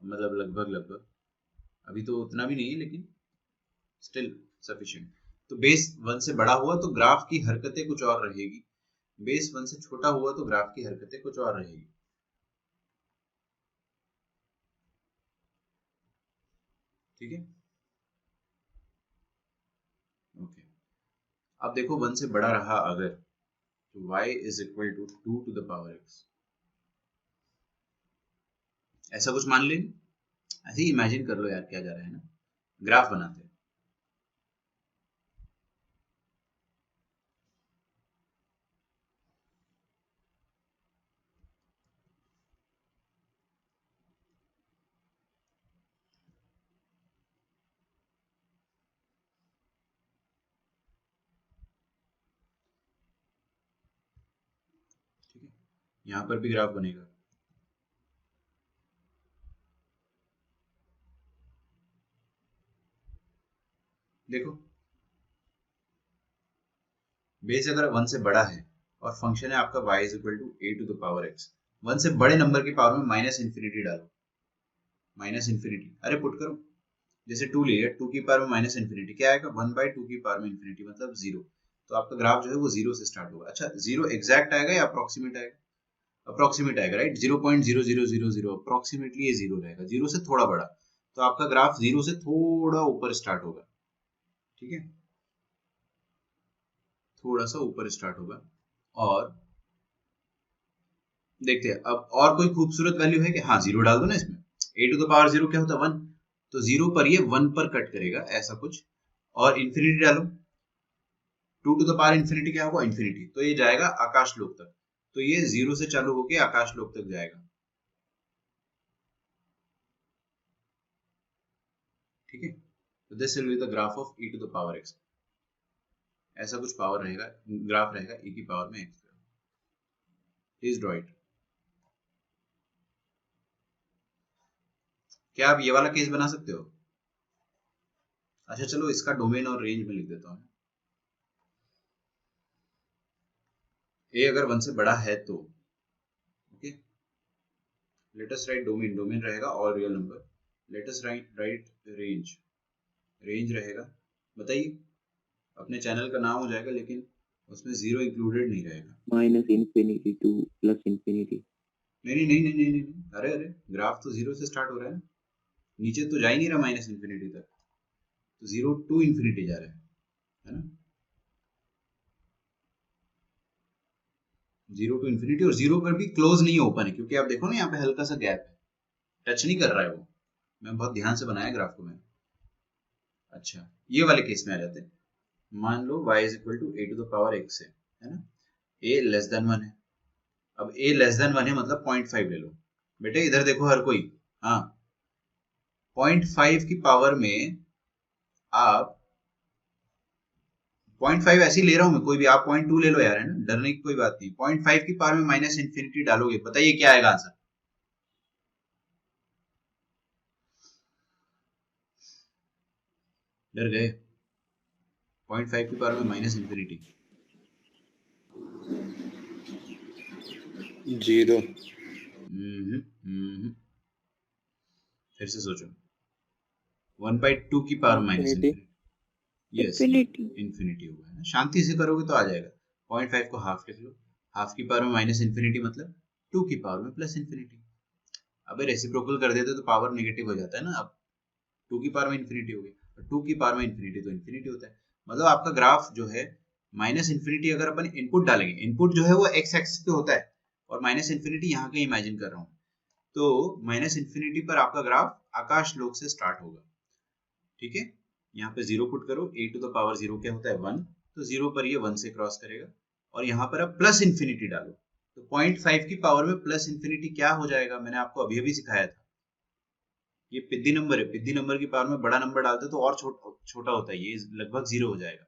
S1: मतलब लगभग लगभग, अभी तो उतना भी नहीं है लेकिन स्टिल सफिशिएंट। तो बेस 1 से बड़ा हुआ तो ग्राफ की हरकतें कुछ और रहेगी। बेस 1 से छोटा हुआ तो ग्राफ की हरकतें कुछ और रहेगी। ठीक है, ओके। अब देखो 1 से बड़ा रहा अगर, तो y is equal to 2 to the power x, ऐसा कुछ मान लें। ऐसे ही इमेजिन कर लो यार, क्या जा रहा है ना, ग्राफ बनाते हैं। ठीक है, यहाँ पर भी ग्राफ बनेगा। देखो बेस अगर 1 से बड़ा है और फंक्शन है आपका y is equal to a to the power x, 1 से बड़े नंबर की पावर में माइनस इन्फिनिटी डालो, माइनस इन्फिनिटी, अरे पुट करो। जैसे 2 लिया, 2 की पावर में माइनस इन्फिनिटी क्या आएगा, 1/2 की पावर में इन्फिनिटी मतलब 0। तो आपका ग्राफ जो है वो 0 से स्टार्ट होगा। अच्छा 0 एग्जैक्ट आएगा या अप्रोक्सीमेट आएगा, अप्रोक्सीमेट आएगा राइट, 0.0000 अप्रोक्सीमेटली ये 0 रहेगा, 0 से थोड़ा बड़ा। तो आपका ग्राफ 0 से थोड़ा ऊपर स्टार्ट होगा। ठीक है, थोड़ा सा ऊपर स्टार्ट होगा। और देखते हैं अब और कोई खूबसूरत वैल्यू है कि, हाँ 0 डाल दो ना इसमें, a टू द पावर 0 क्या होता है 1, तो 0 पर ये 1 पर कट करेगा ऐसा कुछ, और इन्फिनिटी डालो, 2 टू द पावर इन्फिनिटी क्या होगा, इन्फिनिटी, तो ये जाएगा आकाश लोक तक। तो ये 0 से चालू होके आकाश लोक तक जाएगा। ठीक है, तो this will be the graph of e to the power x, ऐसा कुछ पावर रहेगा, ग्राफ रहेगा e की पावर में x। Please draw it. क्या आप ये वाला केस बना सकते हो? अच्छा चलो इसका डोमेन और रेंज में लिख देता हूँ। ए अगर 1 से बड़ा है तो, okay, let us write domain, domain रहेगा all real number, let us write range, range रहेगा, बताइए, अपने चैनल का नाम हो जाएगा लेकिन उसमें 0 इंक्लूडेड नहीं रहेगा।
S2: Minus infinity to plus infinity.
S1: नहीं, अरे अरे ग्राफ तो 0 से स्टार्ट हो रहा है ना, नीचे तो जा ही नहीं रहा माइनस इन्फिनिटी तक, तो 0 टू इन्फिनिटी जा रहा है ना, 0 टू इन्फिनिटी, और 0 पर भी क्लोज नहीं ओपन है, क्योंकि आप देखो ना यहाँ पे हल्का सा गैप है, टच नहीं कर रहा है वो। मैं बहुत ध्यान से बनाया ग्राफ को मैंने। अच्छा ये वाले केस में आ जाते हैं, मान लो y is equal to a to the power x है ना, a लेस देन 1 है। अब a लेस देन 1 है मतलब 0.5 ले लो। बेटे इधर देखो हर कोई, हाँ 0.5 की पावर में आप 0.5 ऐसे ही ले रहा हूं मैं, कोई भी आप 0.2 ले लो यार, है ना, डरने की कोई बात नहीं। 0.5 की पावर में माइनस इन्फिनिटी डालोगे, बताइए क्या आएगा आंसर? डर गए? 0.5 की पावर में माइनस इन्फिनिटी
S2: 0।
S1: फिर से सोचो, 1/2 की power minus infinity, yes infinity होगा, है ना, शांति से करोगे तो आ जाएगा। 0.5 को हाफ लिख लो, हाफ की पावर में माइनस इन्फिनिटी मतलब 2 की पावर में प्लस इन्फिनिटी। अबे रेसिप्रोकल कर देते तो पावर नेगेटिव हो जाता है ना, अब 2 की पावर में इन्फिनिटी हो गई, और 2 की पावर में इन्फिनिटी तो इन्फिनिटी होता है। मतलब आपका ग्राफ जो है माइनस इन्फिनिटी, अगर अपन इनपुट डालेंगे, इनपुट जो है वो एक्स एक्सिस पे होता है, और माइनस इन्फिनिटी यहाँ कहीं इमेजिन कर रहा हूँ, तो माइनस इन्फिनिटी पर आपका ग्राफ आकाश लोक से स्टार्ट होगा। ठीक है, यहाँ पे 0 पुट करो, a टू द पावर 0 क्या होता है 1, तो 0 पर ये 1 से क्रॉस करेगा, और यहाँ पर आप प्लस इन्फिनिटी डालो, तो 0.5 की पावर में प्लस इन्फिनिटी क्या हो जाएगा, मैंने आपको अभी अभी सिखाया था, ये पिद्दी नंबर है, पिद्दी नंबर की पावर में बड़ा नंबर डालते तो और छोटा होता है, ये लगभग 0 हो जाएगा।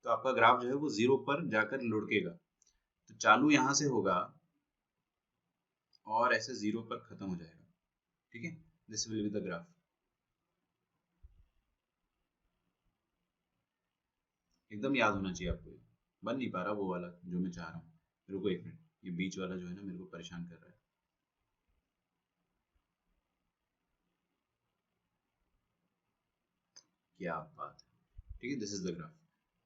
S1: तो आपका ग्राफ जो है वो 0 पर जाकर लुढ़केगा, तो चालू यहाँ से होगा और ऐसे 0 पर खत्म हो जाएगा। ठीक है, this will be the graph. एकदम याद होना चाहिए आपको, बन नहीं पा रहा वो वाला जो मैं चाह रहा हूँ। रुको एक मिनट, ये बीच वाला जो है ना मेरे को परेशान कर रहा है। क्या बात है, ठीक है, दिस इज द ग्राफ।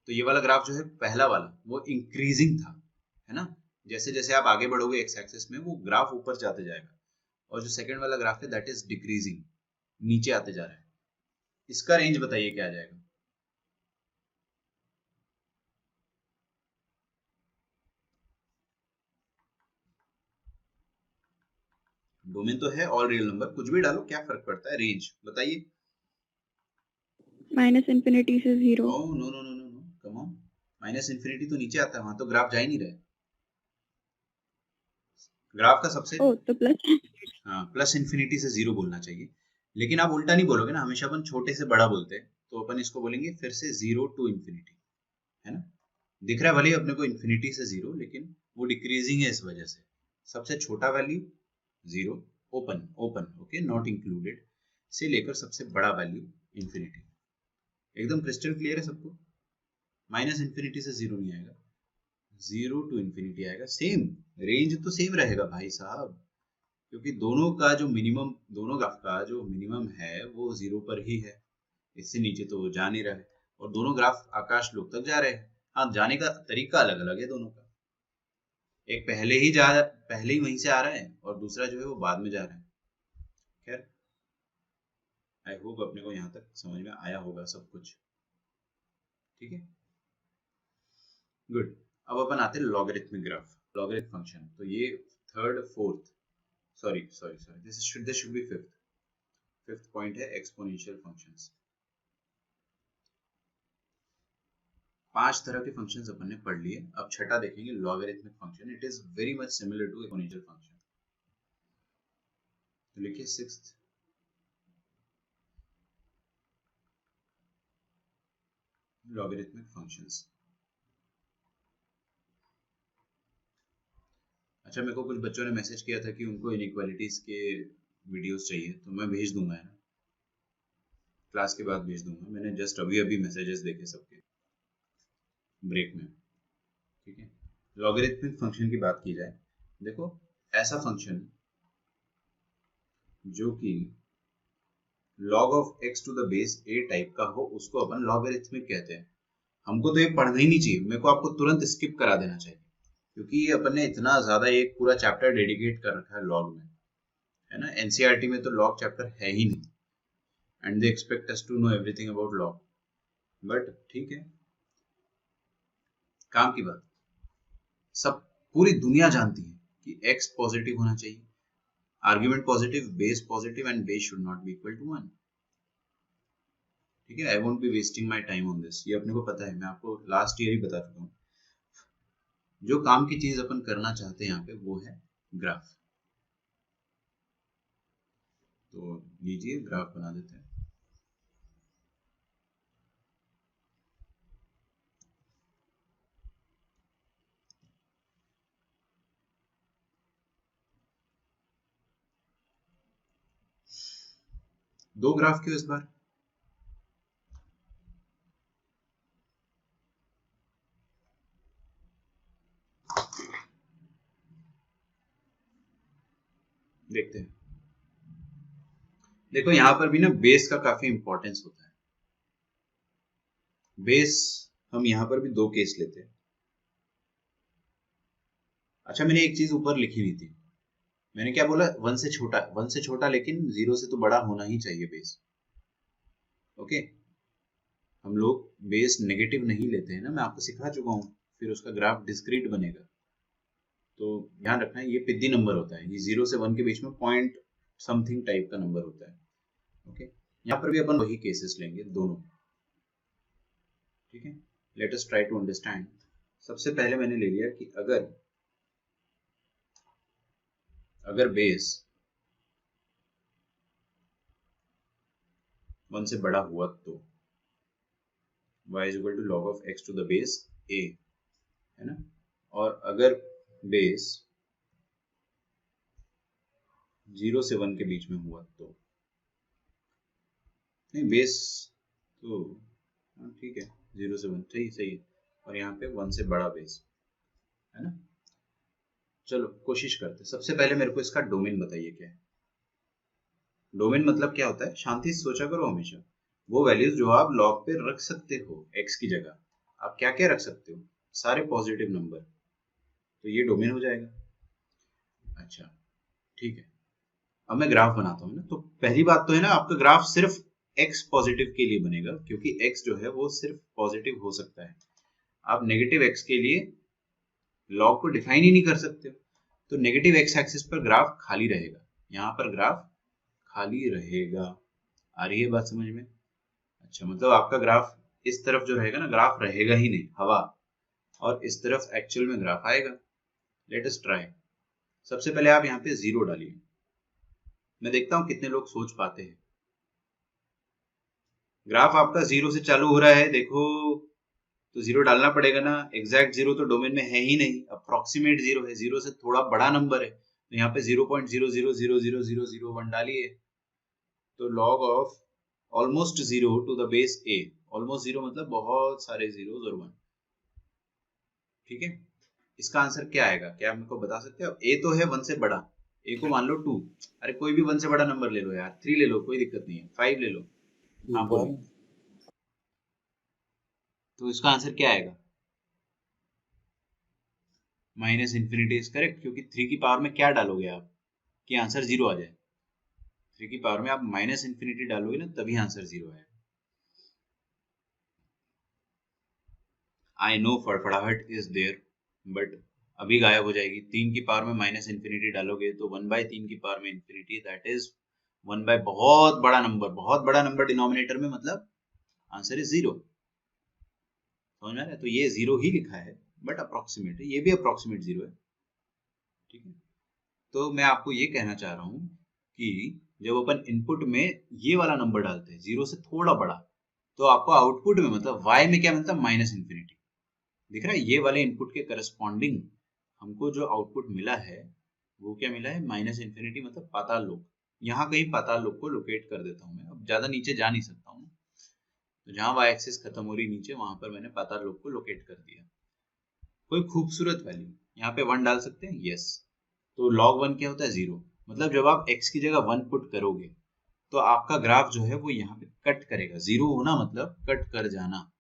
S1: तो ये वाला ग्राफ जो है पहला वाला वो इंक्रीजिंग था, है ना, जैसे जैसे आप आगे बढ़ोगे एक्स एक्सिस में वो ग्राफ ऊपर जाते जाएगा, और जो सेकंड वाला ग्राफ है दैट इज डिक्रीजिंग, नीचे आते जा रहा है। इसका रेंज बताइए क्या आ जाएगा? डोमेन तो है ऑल रियल नंबर, कुछ भी डालो, क्या फर्क पड़ता है, रेंज बताइए।
S3: माइनस इन्फिनिटी से 0।
S1: No no no no no no, come on, minus infinity तो नीचे आता है, वहां तो ग्राफ जा ही नहीं रहे। ग्राफ का सबसे
S3: तो प्लस।
S1: हाँ, प्लस इन्फिनिटी से 0 बोलना चाहिए, लेकिन आप उल्टा नहीं बोलोगे ना, हमेशा अपन छोटे से बड़ा बोलते हैं, तो अपन इसको बोलेंगे फिर से 0 टू इन्फिनिटी, है ना। दिख रहा है भले अपने को इन्फिनिटी से 0, लेकिन वो डिक्रीजिंग है इस वजह से। सबसे छोटा value 0, open open okay, not included, से लेकर सबसे बड़ा वैल्यू इन्फिनिटी। एकदम क्रिस्टल क्लियर है सबको? माइनस इन्फिनिटी से 0 नहीं आएगा, 0 टू इन्फिनिटी आएगा। सेम रेंज तो सेम रहेगा भाई साहब, क्योंकि दोनों का जो मिनिमम, दोनों ग्राफ का जो मिनिमम है वो 0 पर ही है, इससे नीचे तो वो जा नहीं रहा है, और दोनों ग्राफ आकाश लोक तक जा रहे हैं। हाँ, जाने का तरीका अलग अलग है दोनों का, एक पहले ही वहीं से आ रहा है, और दूसरा जो है वो बाद में जा रहा है। खैर, आई होप अपने को यहाँ तक समझ में आया होगा सब कुछ, ठीक है, गुड। अब अपन आते हैं लॉगरिथमिक ग्राफ, लॉगरिथम फंक्शन। तो ये third fourth, sorry sorry sorry, this should be fifth point है, एक्सपोनेंशियल फंक्शंस। 5 तरह के फंक्शंस अपन ने पढ़ लिए, अब छठा देखेंगे, logarithmic function. It is very much similar to exponential function. तो लिखिए सिक्स्थ, लॉगरिथमिक फंक्शंस। अच्छा, मेरे को कुछ बच्चों ने मैसेज किया था कि उनको इनइक्वालिटीज के वीडियोस चाहिए, तो मैं भेज दूंगा, है ना, क्लास के बाद भेज दूंगा। मैंने जस्ट अभी अभी मैसेजेस देखे सबके ब्रेक में, ठीक है। लॉगरिथमिक फंक्शन की बात की जाए, देखो ऐसा फंक्शन जो कि log of x to the base a type का हो, उसको अपन लॉगरिथमिक कहते हैं। हमको तो ये पढ़ना ही नहीं चाहिए, मेरे को आपको तुरंत स्किप करा देना चाहिए, क्योंकि अपन ने इतना ज्यादा एक पूरा चैप्टर डेडिकेट कर रखा है लॉग में, है ना। एनसीईआरटी में तो लॉग चैप्टर है ही नहीं, and they expect us to know everything about log, but ठीक है, काम की बात। सब पूरी दुनिया जानती है कि x पॉजिटिव होना चाहिए, argument positive, base positive, and base should not be equal to 1, ठीक है। I won't be wasting my time on this, ये अपने को पता है, मैं आपको लास्ट ईयर ही बता चुका हूँ। जो काम की चीज अपन करना चाहते हैं यहाँ पे वो है ग्राफ। तो लीजिए ग्राफ बना देते हैं। दो ग्राफ क्यों इस बार? देखते हैं। देखो यहाँ पर भी ना बेस का काफी इंपॉर्टेंस होता है। बेस हम यहाँ पर भी दो केस लेते हैं। अच्छा, मैंने एक चीज ऊपर लिखी नहीं थी, मैंने क्या बोला, 1 से छोटा, लेकिन 0 से तो बड़ा होना ही चाहिए बेस, ओके। हम लोग बेस नेगेटिव नहीं लेते हैं ना, मैं आपको सिखा चुका हूँ, फिर उसका ग्राफ डिस्क्रीट बनेगा। तो ध्यान रखना है, ये पिद्दी नंबर होता है, ये 0 से 1 के बीच में पॉइंट समथिंग टाइप का नंबर होता है, ओके। यहाँ पर भी अपन वही केसेस लेंगे दोनों, ठीक है। Let us try to understand. सबसे पहले मैंने ले लिया कि अगर बेस 1 से बड़ा हुआ तो y is equal to log of x to the base a, है ना। और अगर बेस 0 से 1 के बीच में हुआ तो, नहीं बेस तो ठीक है, 0 से 1 सही सही है, और यहाँ पे 1 से बड़ा बेस, है ना। चलो कोशिश करते, सबसे पहले मेरे को इसका डोमेन बताइए क्या है। डोमेन मतलब क्या होता है, शांति से सोचा करो हमेशा। वो वैल्यूज जो आप लॉग पे रख सकते हो x की जगह, आप क्या क्या रख सकते हो, सारे पॉजिटिव नंबर, तो ये डोमेन हो जाएगा। अच्छा ठीक है, अब मैं ग्राफ बनाता हूँ ना। तो पहली बात तो है ना, आपका ग्राफ सिर्फ x पॉजिटिव के लिए बनेगा, क्योंकि x जो है वो सिर्फ पॉजिटिव हो सकता है। आप नेगेटिव x के लिए लॉग को डिफाइन ही नहीं कर सकते हो। तो नेगेटिव x एक्सिस पर ग्राफ खाली रहेगा, यहाँ पर ग्राफ खाली रहेगा। आ रही है बात समझ में? अच्छा, मतलब आपका ग्राफ इस तरफ जो रहेगा ना, ग्राफ रहेगा ही नहीं, हवा, और इस तरफ एक्चुअल में ग्राफ आएगा। Late us try. सबसे पहले आप यहाँ पे 0 डालिए, मैं देखता हूँ कितने लोग सोच पाते हैं। ग्राफ आपका 0 से चालू हो रहा है, देखो, तो 0 डालना पड़ेगा ना। एग्जैक्ट 0 तो डोमेन में है ही नहीं, अप्रोक्सीमेट 0 है, 0 से थोड़ा बड़ा नंबर है, तो यहाँ पे 0.0000001 डालिए। तो log of almost 0 to the base a, almost 0 मतलब बहुत सारे जीरोस और 1। ठीक है, इसका आंसर क्या आएगा, क्या मेरे को बता सकते हो? a तो है 1 से बड़ा, a को मान लो 2, अरे कोई भी 1 से बड़ा नंबर ले लो यार, 3 ले लो, कोई दिक्कत नहीं है, 5 ले लो। हाँ बोलिए, तो इसका आंसर क्या आएगा? माइनस इन्फिनिटी इज करेक्ट, क्योंकि 3 की पावर में क्या डालोगे आप कि आंसर 0 आ जाए? 3 की पावर में आप माइनस इन्फिनिटी डालोगे ना, तभी आंसर 0 आएगा। आई नो फड़फड़ाहट इज देयर, बट अभी गायब हो जाएगी। 3 की पावर में माइनस इन्फिनिटी डालोगे तो 1/3 की पावर में इन्फिनिटी, दैट इज 1 बाय बहुत बड़ा नंबर, बहुत बड़ा नंबर डिनोमिनेटर में, मतलब आंसर इज 0। समझ में आ रहा है? तो ये 0 ही लिखा है, बट अप्रोक्सीमेट है, ये भी अप्रोक्सीमेट 0 है। ठीक है, तो मैं आपको ये कहना चाह रहा हूँ कि जब अपन इनपुट में ये वाला नंबर डालते हैं 0 से थोड़ा बड़ा, तो आपको आउटपुट में, मतलब y में क्या मिलता है? Minus infinity. दिख रहा है? ये वाले इनपुट के करस्पॉन्डिंग हमको जो आउटपुट मिला है वो क्या मिला है? माइनस इन्फिनिटी, मतलब पाताल लोक। यहाँ कहीं पाताल लोक को लोकेट कर देता हूँ मैं, अब ज्यादा नीचे जा नहीं सकता हूँ, तो जहाँ y एक्सिस खत्म हो रही नीचे, वहां पर मैंने पाताल लोक को लोकेट कर दिया। कोई खूबसूरत वैल्यू यहाँ पे 1 डाल सकते हैं, यस। तो log 1 क्या होता है? 0। मतलब जब आप x की जगह 1 पुट करोगे तो आपका ग्राफ जो है वो यहाँ पे कट करेगा। 0 होना मतलब कट कर जाना।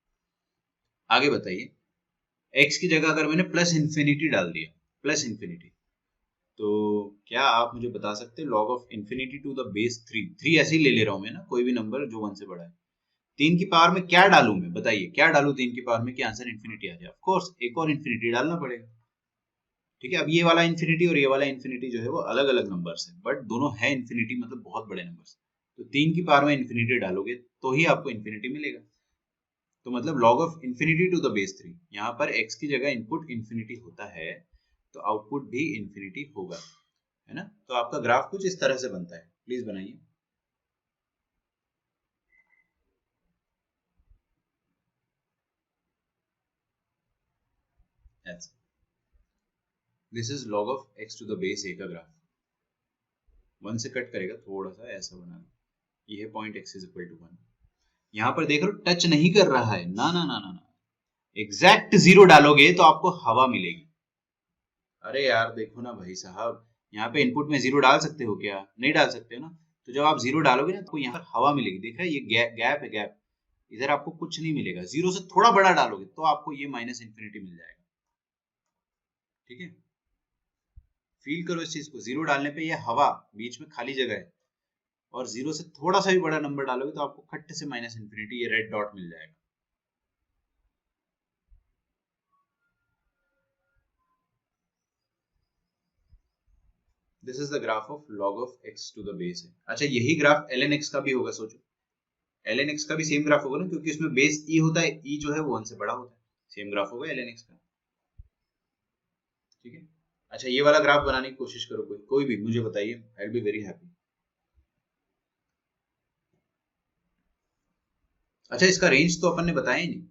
S1: आगे बताइए, x की जगह अगर मैंने प्लस इन्फिनिटी डाल दिया, प्लस इन्फिनिटी, तो क्या आप मुझे बता सकते हैं log of infinity to the base 3 ऐसे ही ले ले रहा हूं मैं ना, कोई भी नंबर जो 1 से बड़ा है, 3 की पावर में क्या डालूं मैं? बताइए क्या डालूं 3 की पावर में कि आंसर इन्फिनिटी आ जाए? ऑफ कोर्स एक और इन्फिनिटी डालना पड़ेगा। ठीक है, अब ये वाला इन्फिनिटी और ये वाला इन्फिनिटी जो है वो अलग अलग नंबर्स है, बट दोनों है इन्फिनिटी, मतलब बहुत बड़े नंबर्स। तो 3 की पावर में इन्फिनिटी डालोगे तो ही आपको इन्फिनिटी मिलेगा। तो मतलब log of infinity to the base 3, यहाँ पर x की जगह इनपुट इन्फिनिटी होता है तो आउटपुट भी इन्फिनिटी होगा, है ना? तो आपका ग्राफ कुछ इस तरह से बनता है, प्लीज बनाइए। This is log of x to the base a का ग्राफ। 1 से कट करेगा, थोड़ा सा ऐसा बनाना, ये है point x is equal to 1। यहाँ पर देख लो टच नहीं कर रहा है, ना ना ना ना ना, एग्जैक्ट 0 डालोगे तो आपको हवा मिलेगी। अरे यार देखो ना भाई साहब, यहाँ पे इनपुट में 0 डाल सकते हो क्या? नहीं डाल सकते हो ना। तो जब आप 0 डालोगे ना तो यहाँ पर हवा मिलेगी। देख रहे हैं, ये गैप है, गैप। इधर आपको कुछ नहीं मिलेगा। 0 से थोड़ा बड़ा डालोगे तो आपको ये माइनस इन्फिनिटी मिल जाएगा। ठीक है, फील करो इस चीज को। 0 डालने पे ये हवा, बीच में खाली जगह है, और 0 से थोड़ा सा भी बड़ा नंबर डालोगे तो आपको खट्टे से माइनस इन्फिनिटी, ये रेड डॉट मिल जाएगा। This is the graph of log of x to the base है। अच्छा, यही ग्राफ ln x का भी होगा, सोचो। ln x का भी सेम ग्राफ होगा ना, क्योंकि इसमें बेस e होता है, e जो है वो 1 से बड़ा होता है। सेम ग्राफ होगा ln x का। ठीक है, अच्छा ये वाला ग्राफ बनाने की कोशिश करो, कोई भी मुझे बताइए, I will be very happy. अच्छा, इसका रेंज तो अपन ने बताया ही नहीं,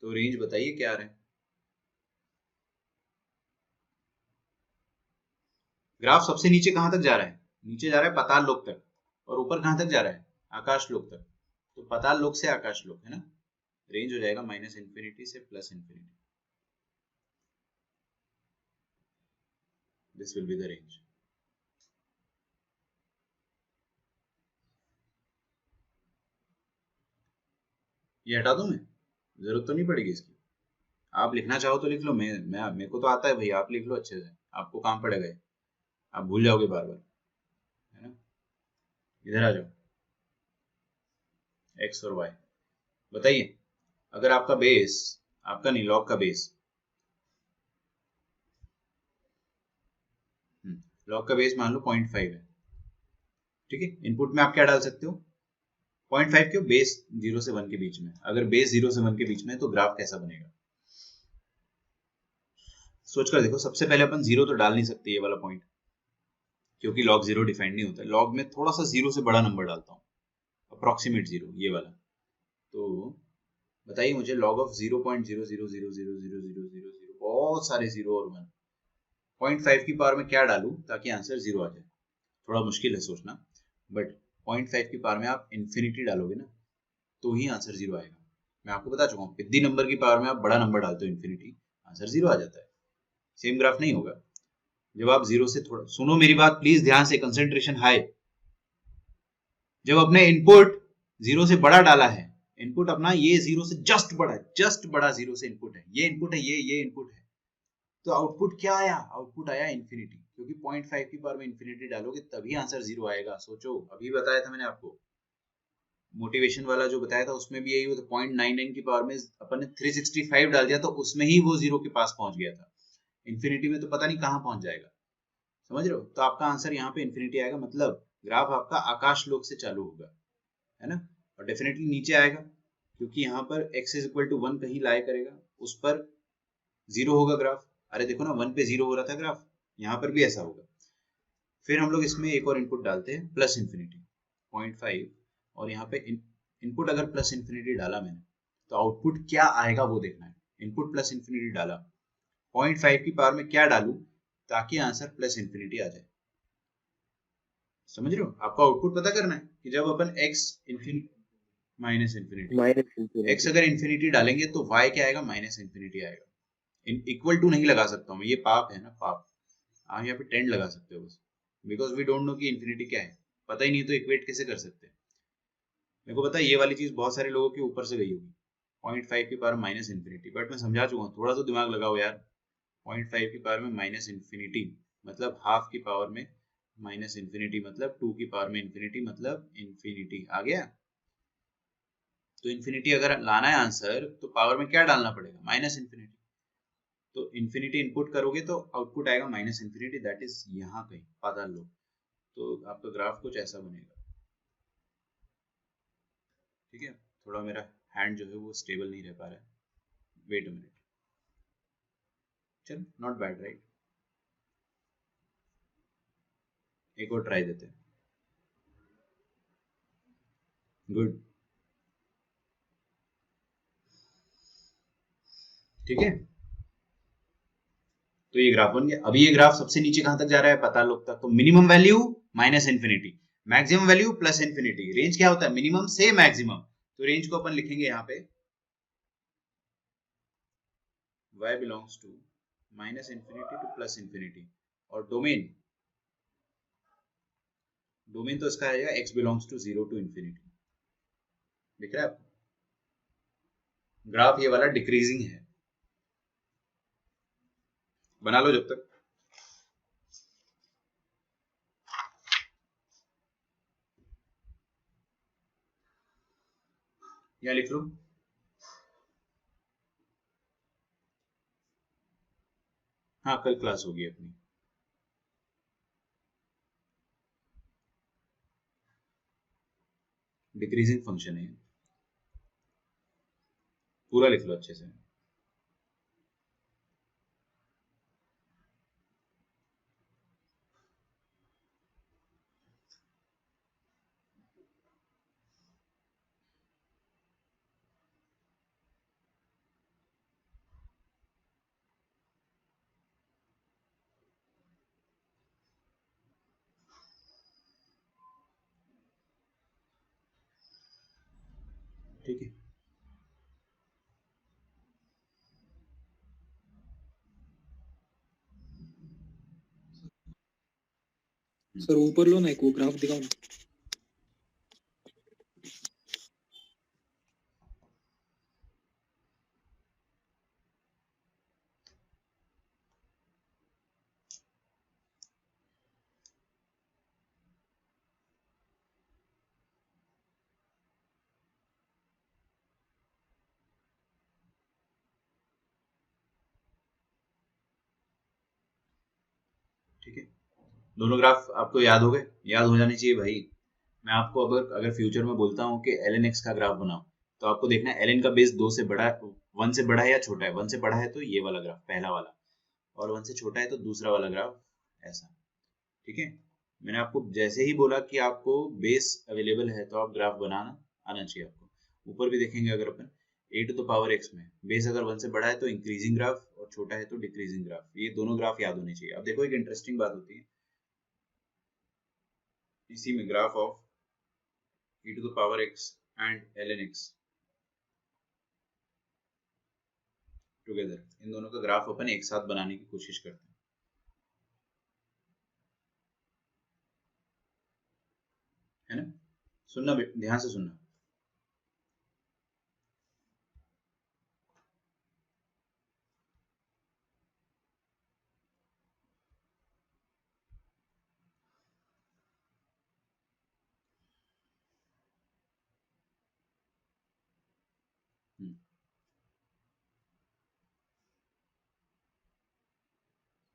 S1: तो रेंज बताइए क्या आ रहा है? ग्राफ सबसे नीचे कहां तक जा रहा है? नीचे जा रहा है पाताल लोक तक, और ऊपर कहां तक जा रहा है? आकाश लोक तक। तो पाताल लोक से आकाश लोक, है ना? रेंज हो जाएगा माइनस इन्फिनिटी से plus infinity. This will be the range. ये हटा दूं मैं? जरूरत तो नहीं पड़ेगी इसकी। आप लिखना चाहो तो लिख लो, मैं मेरे को तो आता है भाई, आप लिख लो अच्छे से, आपको काम पड़ेगा ये, आप भूल जाओगे बार बार, है ना। इधर आ जाओ, एक्स और वाई, बताइए अगर आपका बेस, आपका नहीं लॉग का बेस, लॉग का बेस मान लो 0.5 है, ठीक है। इनपुट में आप क्या डाल सकते हो, 0.5 क्यों, बेस 0 से 1 के बीच में, अगर बेस 0 से 1 के बीच में तो ग्राफ कैसा बनेगा, सोच कर देखो। सबसे पहले अपन 0 तो डाल नहीं सकते ये वाला पॉइंट, क्योंकि लॉग 0 डिफाइंड नहीं होता, लॉग में थोड़ा सा 0 से बड़ा नंबर डालता हूँ, अप्रोक्सीमेट 0 ये वाला। तो बताइए मुझे लॉग ऑफ 0.00000000, बहुत सारे 0 और 1, 0.5 की पावर में क्या डालूं ताकि आंसर 0 आ जाए, थोड़ा मुश्किल है सोचना, बट 0.5 की पावर में आप इन्फिनिटी डालोगे ना तो ही आंसर 0 आएगा। मैं आपको बता चुका हूँ, पिद्दी नंबर की पावर में आप बड़ा नंबर डालते हो इन्फिनिटी, आंसर 0 आ जाता है, सेम ग्राफ नहीं होगा। जब आप 0 से थोड़ा, सुनो मेरी बात प्लीज ध्यान से, कंसेंट्रेशन हाई, जब अपने इनपुट 0 से बड़ा डाला है, इनपुट अपना ये 0 से जस्ट बड़ा है, जस्ट बड़ा 0 से इनपुट है, ये इनपुट है, ये इनपुट है, तो आउटपुट क्या आया, आउटपुट आया इन्फिनिटी, क्योंकि 0.5 की पावर में इन्फिनिटी डालोगे तभी आंसर 0 आएगा। सोचो, अभी बताया था मैंने आपको, मोटिवेशन वाला जो बताया था उसमें भी यही हुआ था, 0.99 की पावर में अपन ने 365 डाल दिया तो उसमें ही वो 0 के पास पहुंच गया था, इन्फिनिटी में तो पता नहीं कहां पहुंच जाएगा, समझ रहे हो। तो आपका आंसर यहाँ पे इन्फिनिटी आएगा, मतलब ग्राफ आपका आकाश लोक से चालू होगा, है ना, और डेफिनेटली नीचे आएगा, क्योंकि यहाँ पर x इज इक्वल टू 1 कहीं लाया करेगा, उस पर 0 होगा ग्राफ, अरे देखो ना 1 पे 0 हो रहा था ग्राफ, यहाँ पर भी ऐसा होगा। फिर हम लोग इसमें एक और इनपुट डालते हैं, प्लस इन्फिनिटी 0.5, और यहाँ पे इनपुट अगर प्लस इन्फिनिटी डाला मैंने तो आउटपुट क्या आएगा वो देखना है। इनपुट प्लस इन्फिनिटी डाला, 0.5 की पावर में क्या डालूं ताकि आंसर प्लस इन्फिनिटी आ जाए, समझ रहे हो। आपको आउटपुट पता करना है कि जब अपन x infinity minus infinity, x अगर इन्फिनिटी डालेंगे तो y क्या आएगा, माइनस इन्फिनिटी आएगा। इक्वल टू नहीं लगा सकता हूँ, ये पाप है ना, पाप। आप यहाँ पे टेंड लगा सकते हो बस, बिकॉज वी डोंट नो कि इन्फिनिटी क्या है, पता ही नहीं तो इक्वेट कैसे कर सकते हैं। मेरे को पता है ये वाली चीज बहुत सारे लोगों के ऊपर से गई होगी, 0.5 की पावर माइनस इन्फिनिटी, बट मैं समझा चुका हूँ, थोड़ा सा दिमाग लगाओ यार। 0.5 की पावर में माइनस इन्फिनिटी मतलब हाफ की पावर में माइनस इन्फिनिटी, मतलब 2 की पावर में इन्फिनिटी, मतलब इन्फिनिटी आ गया। तो इन्फिनिटी अगर लाना है आंसर तो पावर में क्या डालना पड़ेगा, माइनस इन्फिनिटी। तो इन्फिनिटी इनपुट करोगे तो आउटपुट आएगा माइनस इन्फिनिटी, दैट इज यहाँ कहीं पाताल लोक। तो आपका ग्राफ कुछ ऐसा बनेगा, ठीक है। थोड़ा मेरा हैंड जो है वो स्टेबल नहीं रह पा रहा है, वेट अ मिनट, चल नॉट बैड राइट, एक और ट्राई देते हैं, गुड, ठीक है। तो ये ग्राफ बन गया। अभी ये ग्राफ सबसे नीचे कहां तक जा रहा है, पता लोग तक, तो minimum value minus infinity, maximum value plus infinity, range क्या होता है, मिनिमम से मैक्सिमम। तो रेंज को अपन लिखेंगे यहाँ पे y belongs to minus infinity to plus infinity, और डोमेन, डोमेन तो इसका आएगा x belongs to 0 to infinity, दिख रहा है आपको, ग्राफ ये वाला डिक्रीजिंग है, बना लो जब तक, यहाँ लिख लो। हाँ कल क्लास होगी अपनी, डिक्रीजिंग फंक्शन है, पूरा लिख लो अच्छे से। ठीक है,
S3: सर ऊपर लो ना, एक वो ग्राफ दिखाओ ना।
S1: ठीक है, दोनों ग्राफ आपको याद हो गए, याद हो जाने चाहिए भाई। मैं आपको अगर फ्यूचर में बोलता हूँ कि ln x का ग्राफ बनाओ, तो आपको देखना है ln का बेस 2 से बड़ा, 1 से बड़ा है या छोटा है। 1 से बड़ा है तो ये वाला ग्राफ, पहला वाला, और 1 से छोटा है तो दूसरा वाला ग्राफ, ऐसा। ठीक है, मैंने आपको जैसे ही बोला कि आपको बेस अवेलेबल है तो आप ग्राफ बनाना आना चाहिए आपको। ऊपर भी देखेंगे अगर अपन a to the power x में बेस अगर 1 से बड़ा है तो इंक्रीजिंग ग्राफ, और छोटा है तो डिक्रीजिंग ग्राफ। ये दोनों ग्राफ याद होने चाहिए। अब देखो एक इंटरेस्टिंग बात होती है इसी में, graph of e to the power x and ln x together, इन दोनों का ग्राफ अपन एक साथ बनाने की कोशिश करते हैं, है ना। सुनना, ध्यान से सुनना।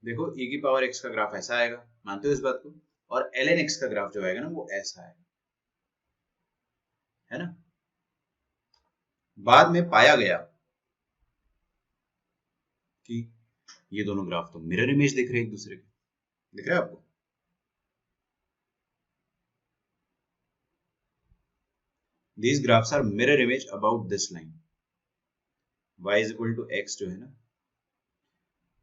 S1: देखो e की पावर x का ग्राफ ऐसा आएगा, मानते हो इस बात को, और ln x का ग्राफ जो आएगा ना वो ऐसा आएगा, है ना। बाद में पाया गया कि ये दोनों ग्राफ तो मिरर इमेज दिख रहे हैं एक दूसरे के, दिख रहा है आपको। These graphs are mirror image about this line, y is equal to x जो है ना,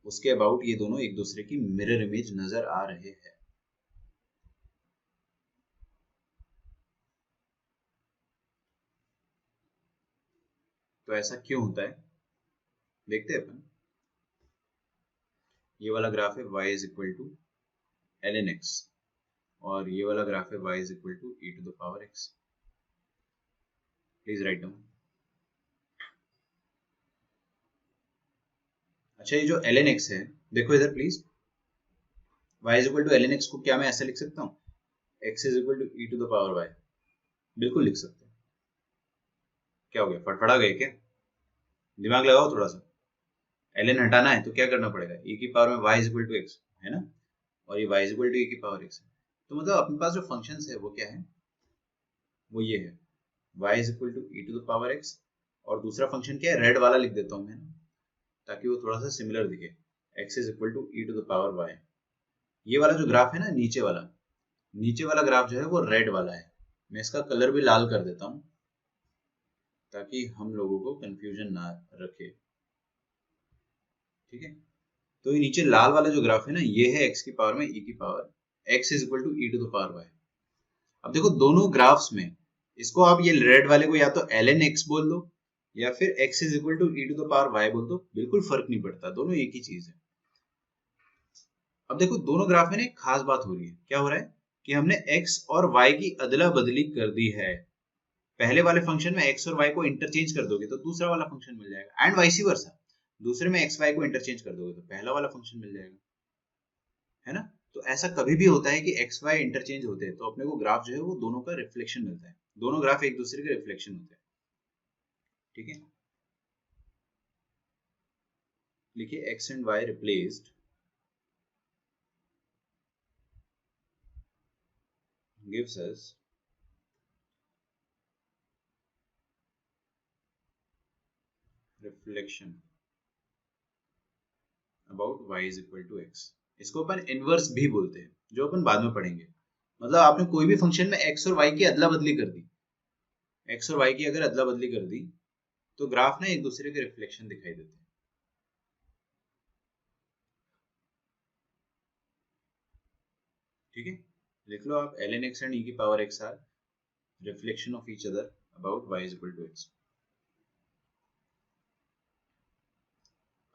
S1: उसके अबाउट ये दोनों एक दूसरे की मिरर इमेज नजर आ रहे हैं। तो ऐसा क्यों होता है, देखते हैं अपन। ये वाला ग्राफ है y is equal to ln x, और ये वाला ग्राफ है y is equal to e to the power x। Please write down. अच्छा, ये जो ln x है, देखो इधर please, y is equal to ln x को क्या मैं ऐसे लिख सकता हूँ, x is equal to e to the power y, बिल्कुल लिख सकते हैं। क्या हो गया, फटफड़ा गए क्या, दिमाग लगाओ थोड़ा सा। ln हटाना है तो क्या करना पड़ेगा, e की पावर में y is equal to x, है ना, और ये y is equal to e की पावर x है। तो मतलब अपने पास जो फंक्शन है वो क्या है, वो ये है, y is equal to e to the power x, और दूसरा फंक्शन क्या है, रेड वाला लिख देता हूँ मैं ना, ताकि वो थोड़ा सा सिमिलर दिखे, x is equal to e to the power y। ये वाला जो ग्राफ है ना, नीचे वाला ग्राफ जो है वो रेड वाला है। मैं इसका कलर भी लाल कर देता हूँ ताकि हम लोगों को कंफ्यूजन ना रखे, ठीक है। तो ये नीचे लाल वाला जो ग्राफ है ना, ये है x की पावर में e की power, x is equal to e to the power y। अब देखो दोनों ग्राफ्स में, इसको आप ये रेड वाले को या तो ln x बोल दो या फिर x is equal to e to the power y बोल दो, बिल्कुल फर्क नहीं पड़ता, दोनों एक ही चीज है। अब देखो दोनों ग्राफ में एक खास बात हो रही है, क्या हो रहा है कि हमने x और y की अदला बदली कर दी है। पहले वाले फंक्शन में x और y को इंटरचेंज कर दोगे तो दूसरा वाला फंक्शन मिल जाएगा, एंड वाइस वर्सा। दूसरे में x y को इंटरचेंज कर दोगे तो पहला वाला फंक्शन मिल जाएगा, है ना। तो ऐसा कभी भी होता है कि x y इंटरचेंज होते हैं तो अपने को ग्राफ जो है वो दोनों का रिफ्लेक्शन मिलता है, दोनों ग्राफ एक दूसरे के रिफ्लेक्शन होते हैं, ठीक है। लिखिए x and y replaced gives us reflection about y is equal to x। इसको अपन इनवर्स भी बोलते हैं, जो अपन बाद में पढ़ेंगे। मतलब आपने कोई भी फंक्शन में x और y की अदला बदली कर दी, x और y की अगर अदला बदली कर दी तो ग्राफ ना एक दूसरे के रिफ्लेक्शन दिखाई देते हैं, ठीक है। लिख लो आप, ln x and e की power x are reflection of each other about y is equal to x।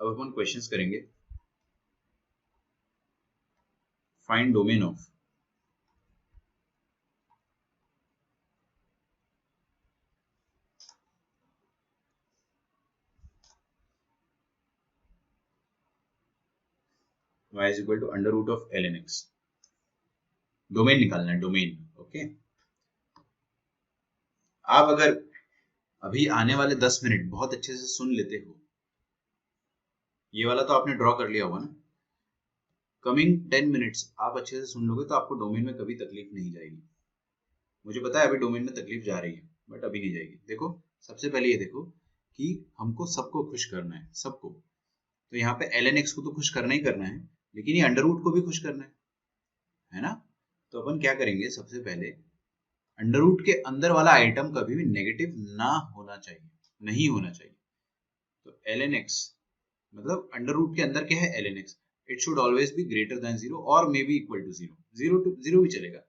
S1: अब अपन क्वेश्चंस करेंगे। Find domain of y is equal to under root of ln x। Domain निकालना है, domain, okay. आप अगर अभी आने वाले 10 मिनट बहुत अच्छे से सुन लेते हो, ये वाला तो आपने ड्रॉ कर लिया होगा ना, कमिंग 10 मिनट्स आप अच्छे से सुन लोगे तो आपको डोमेन में कभी तकलीफ नहीं जाएगी। मुझे पता है अभी डोमेन में तकलीफ जा रही है, बट अभी नहीं जाएगी। देखो, सबसे पहले ये देखो कि हमको सबको खुश करना है, सबको। तो यहाँ पे ln(x) को तो खुश करना ही करना है, लेकिन ये अंडर रूट को भी खुश करना है ना? तो अपन क्या करेंगे, सबसे पहले अंडर रूट के अंदर वाला आइटम कभी भी नेगेटिव ना होना चाहिए, नहीं होना चाहिए। तो ln(x) मतलब अंडर रूट के अंदर क्या है, ln(x), it should always be greater than 0 और may be equal to 0, 0 to 0 भी चलेगा।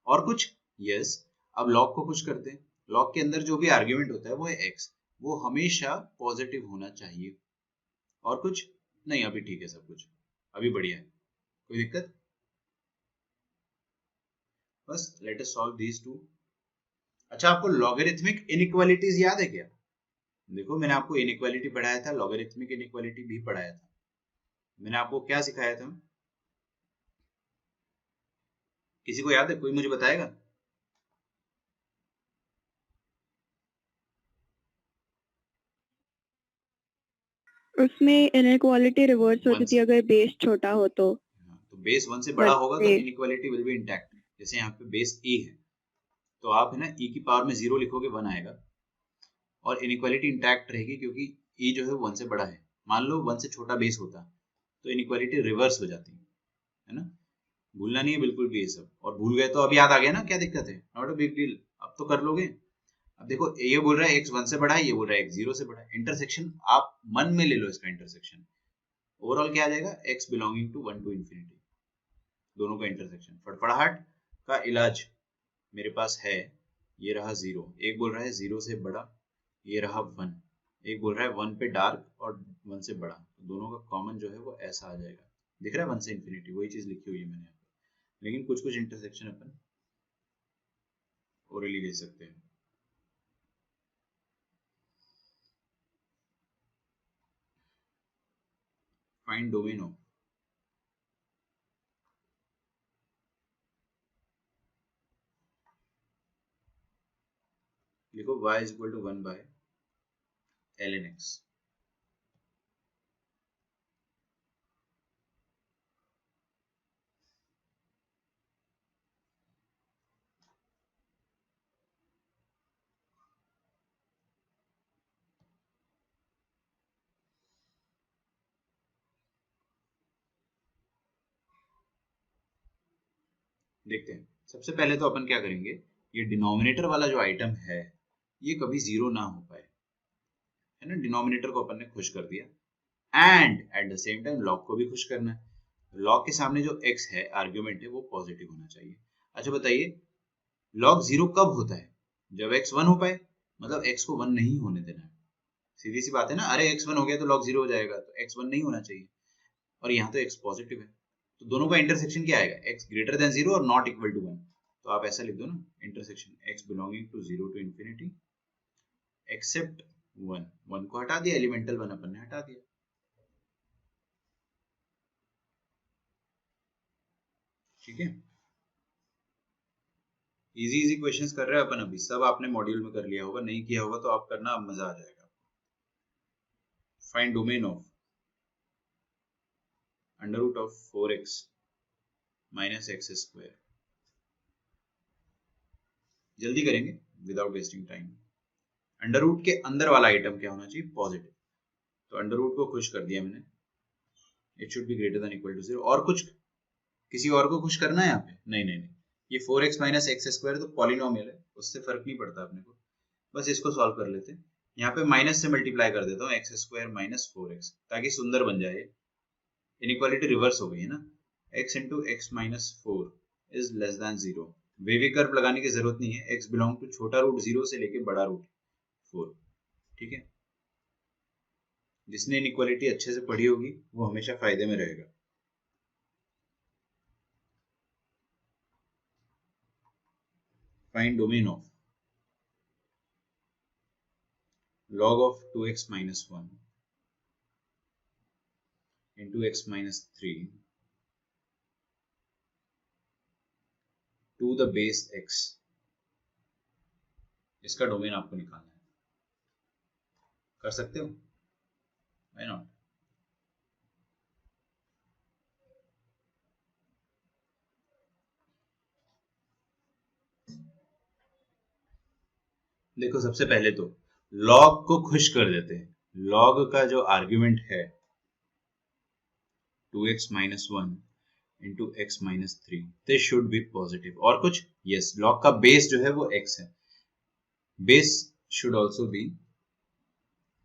S1: और कुछ, यस। अब लॉग को खुश करते हैं। लॉग के अंदर जो भी आर्ग्यूमेंट होता है वो है x, वो हमेशा पॉजिटिव होना चाहिए। और कुछ नहीं, अभी ठीक है, सब कुछ अभी बढ़िया है, कोई दिक्कत? बस let us solve these two. अच्छा, आपको लॉगरिथमिक इनइक्वालिटीज याद है क्या? देखो, मैंने आपको इनइक्वालिटी पढ़ाया था, लॉगरिथमिक इनइक्वालिटी भी पढ़ाया था। मैंने आपको क्या सिखाया था? किसी को याद है? कोई मुझे बताएगा?
S4: उसमें इनइक्वालिटी रिवर्स होती थी अगर बेस छोटा हो तो।
S1: तो बेस 1 से बड़ा होगा तो इनइक्वालिटी विल बी इंटैक्ट। जैसे यहाँ पे बेस e है, तो आप है ना e की पावर में 0 लिखोगे 1 आएगा, और इनइक्वालिटी इंटैक्ट रहेगी क्योंकि e जो है 1 से बड़ा है। मान लो 1 से छोटा बेस होता तो इनइक्वालिटी रिवर्स हो जाती है ना? भूलना नहीं है बिल्कुल भी ये सब, और भूल गए तो अब याद आ गया ना, क्या दिक्कत है? नॉट अ बिग डील, अब तो कर लोगे। अब देखो, ये बोल रहा है x 1 से बड़ा है, ये बोल रहा है x 0 से बड़ा है। इंटरसेक्शन आप मन में ले लो, इसका इंटरसेक्शन ओवरऑल क्या आ जाएगा, x belonging to 1 to infinity, दोनों का इंटरसेक्शन। फटफड़ाहट का इलाज मेरे पास है, ये रहा 0, एक बोल रहा है 0 से बड़ा, ये रहा 1, एक बोल रहा है 1 पे डार्क और 1 से बड़ा, तो दोनों का कॉमन जो है वो ऐसा आ जाएगा। दिख रहा है 1 से इंफिनिटी, वही चीज लिखी हुई है मैंने यहाँ पे, लेकिन कुछ कुछ इंटरसेक्शन अपन ओरली ले सकते हैं। फाइंड डोमेन ऑफ, लिखो y is equal to 1 by ln(x). देखते हैं, सबसे पहले तो अपन क्या करेंगे, ये डिनोमिनेटर वाला जो आइटम है ये कभी 0 ना हो पाए, है ना? डिनोमिनेटर को अपन ने खुश कर दिया, and at the same time log को भी खुश करना है। लॉग के सामने जो x है, आर्ग्यूमेंट है, वो पॉजिटिव होना चाहिए। अच्छा बताइए, लॉग 0 कब होता है? जब x 1 हो पाए, मतलब x को 1 नहीं होने देना है। सीधी सी बात है ना, अरे x 1 हो गया तो log 0 हो जाएगा, तो x 1 नहीं होना चाहिए, और यहाँ तो x पॉजिटिव है, तो दोनों का इंटरसेक्शन क्या आएगा, x ग्रेटर देन 0 और नॉट इक्वल टू 1। तो आप ऐसा लिख दो ना, intersection x belonging to 0 to infinity except 1। 1 को हटा दिया, एलिमेंटल 1 अपन ने हटा दिया, ठीक है? इजी इजी क्वेश्चंस कर रहे हैं अपन अभी, सब आपने मॉड्यूल में कर लिया होगा, नहीं किया होगा तो आप करना, अब मजा आ जाएगा। Find domain of under root of 4x minus x square. जल्दी करेंगे without wasting time. Under root के अंदर वाला आइटम क्या होना चाहिए, पॉजिटिव। तो अंडर रूट को खुश कर दिया मैंने, it should be greater than equal to 0। और कुछ, किसी और को खुश करना है यहाँ पे? नहीं नहीं नहीं, ये 4x माइनस एक्स स्क्वायर तो पॉलिनोमियल है, उससे फर्क नहीं पड़ता अपने को, बस इसको सॉल्व कर लेते हैं। यहाँ पे माइनस से मल्टीप्लाई कर देता हूँ, एक्स स्क्वायर माइनस 4x, ताकि सुंदर बन जाए। इनइक्वालिटी रिवर्स हो गई है ना, x into x minus 4 is less than 0। Wavy curve लगाने की जरूरत नहीं है, x बिलोंग टू छोटा रूट 0 से लेके बड़ा रूट 4, ठीक है? जिसने इनइक्वालिटी अच्छे से पढ़ी होगी वो हमेशा फायदे में रहेगा। Find domain of log of 2x minus 1 into x minus 3 to the base x। इसका डोमेन आपको निकालना है, कर सकते हो? Why not? देखो सबसे पहले तो लॉग को खुश कर देते हैं। लॉग का जो आर्ग्यूमेंट है 2x minus 1 into x minus 3, this should be positive। और कुछ? yes, log का बेस जो है वो x है, base should also be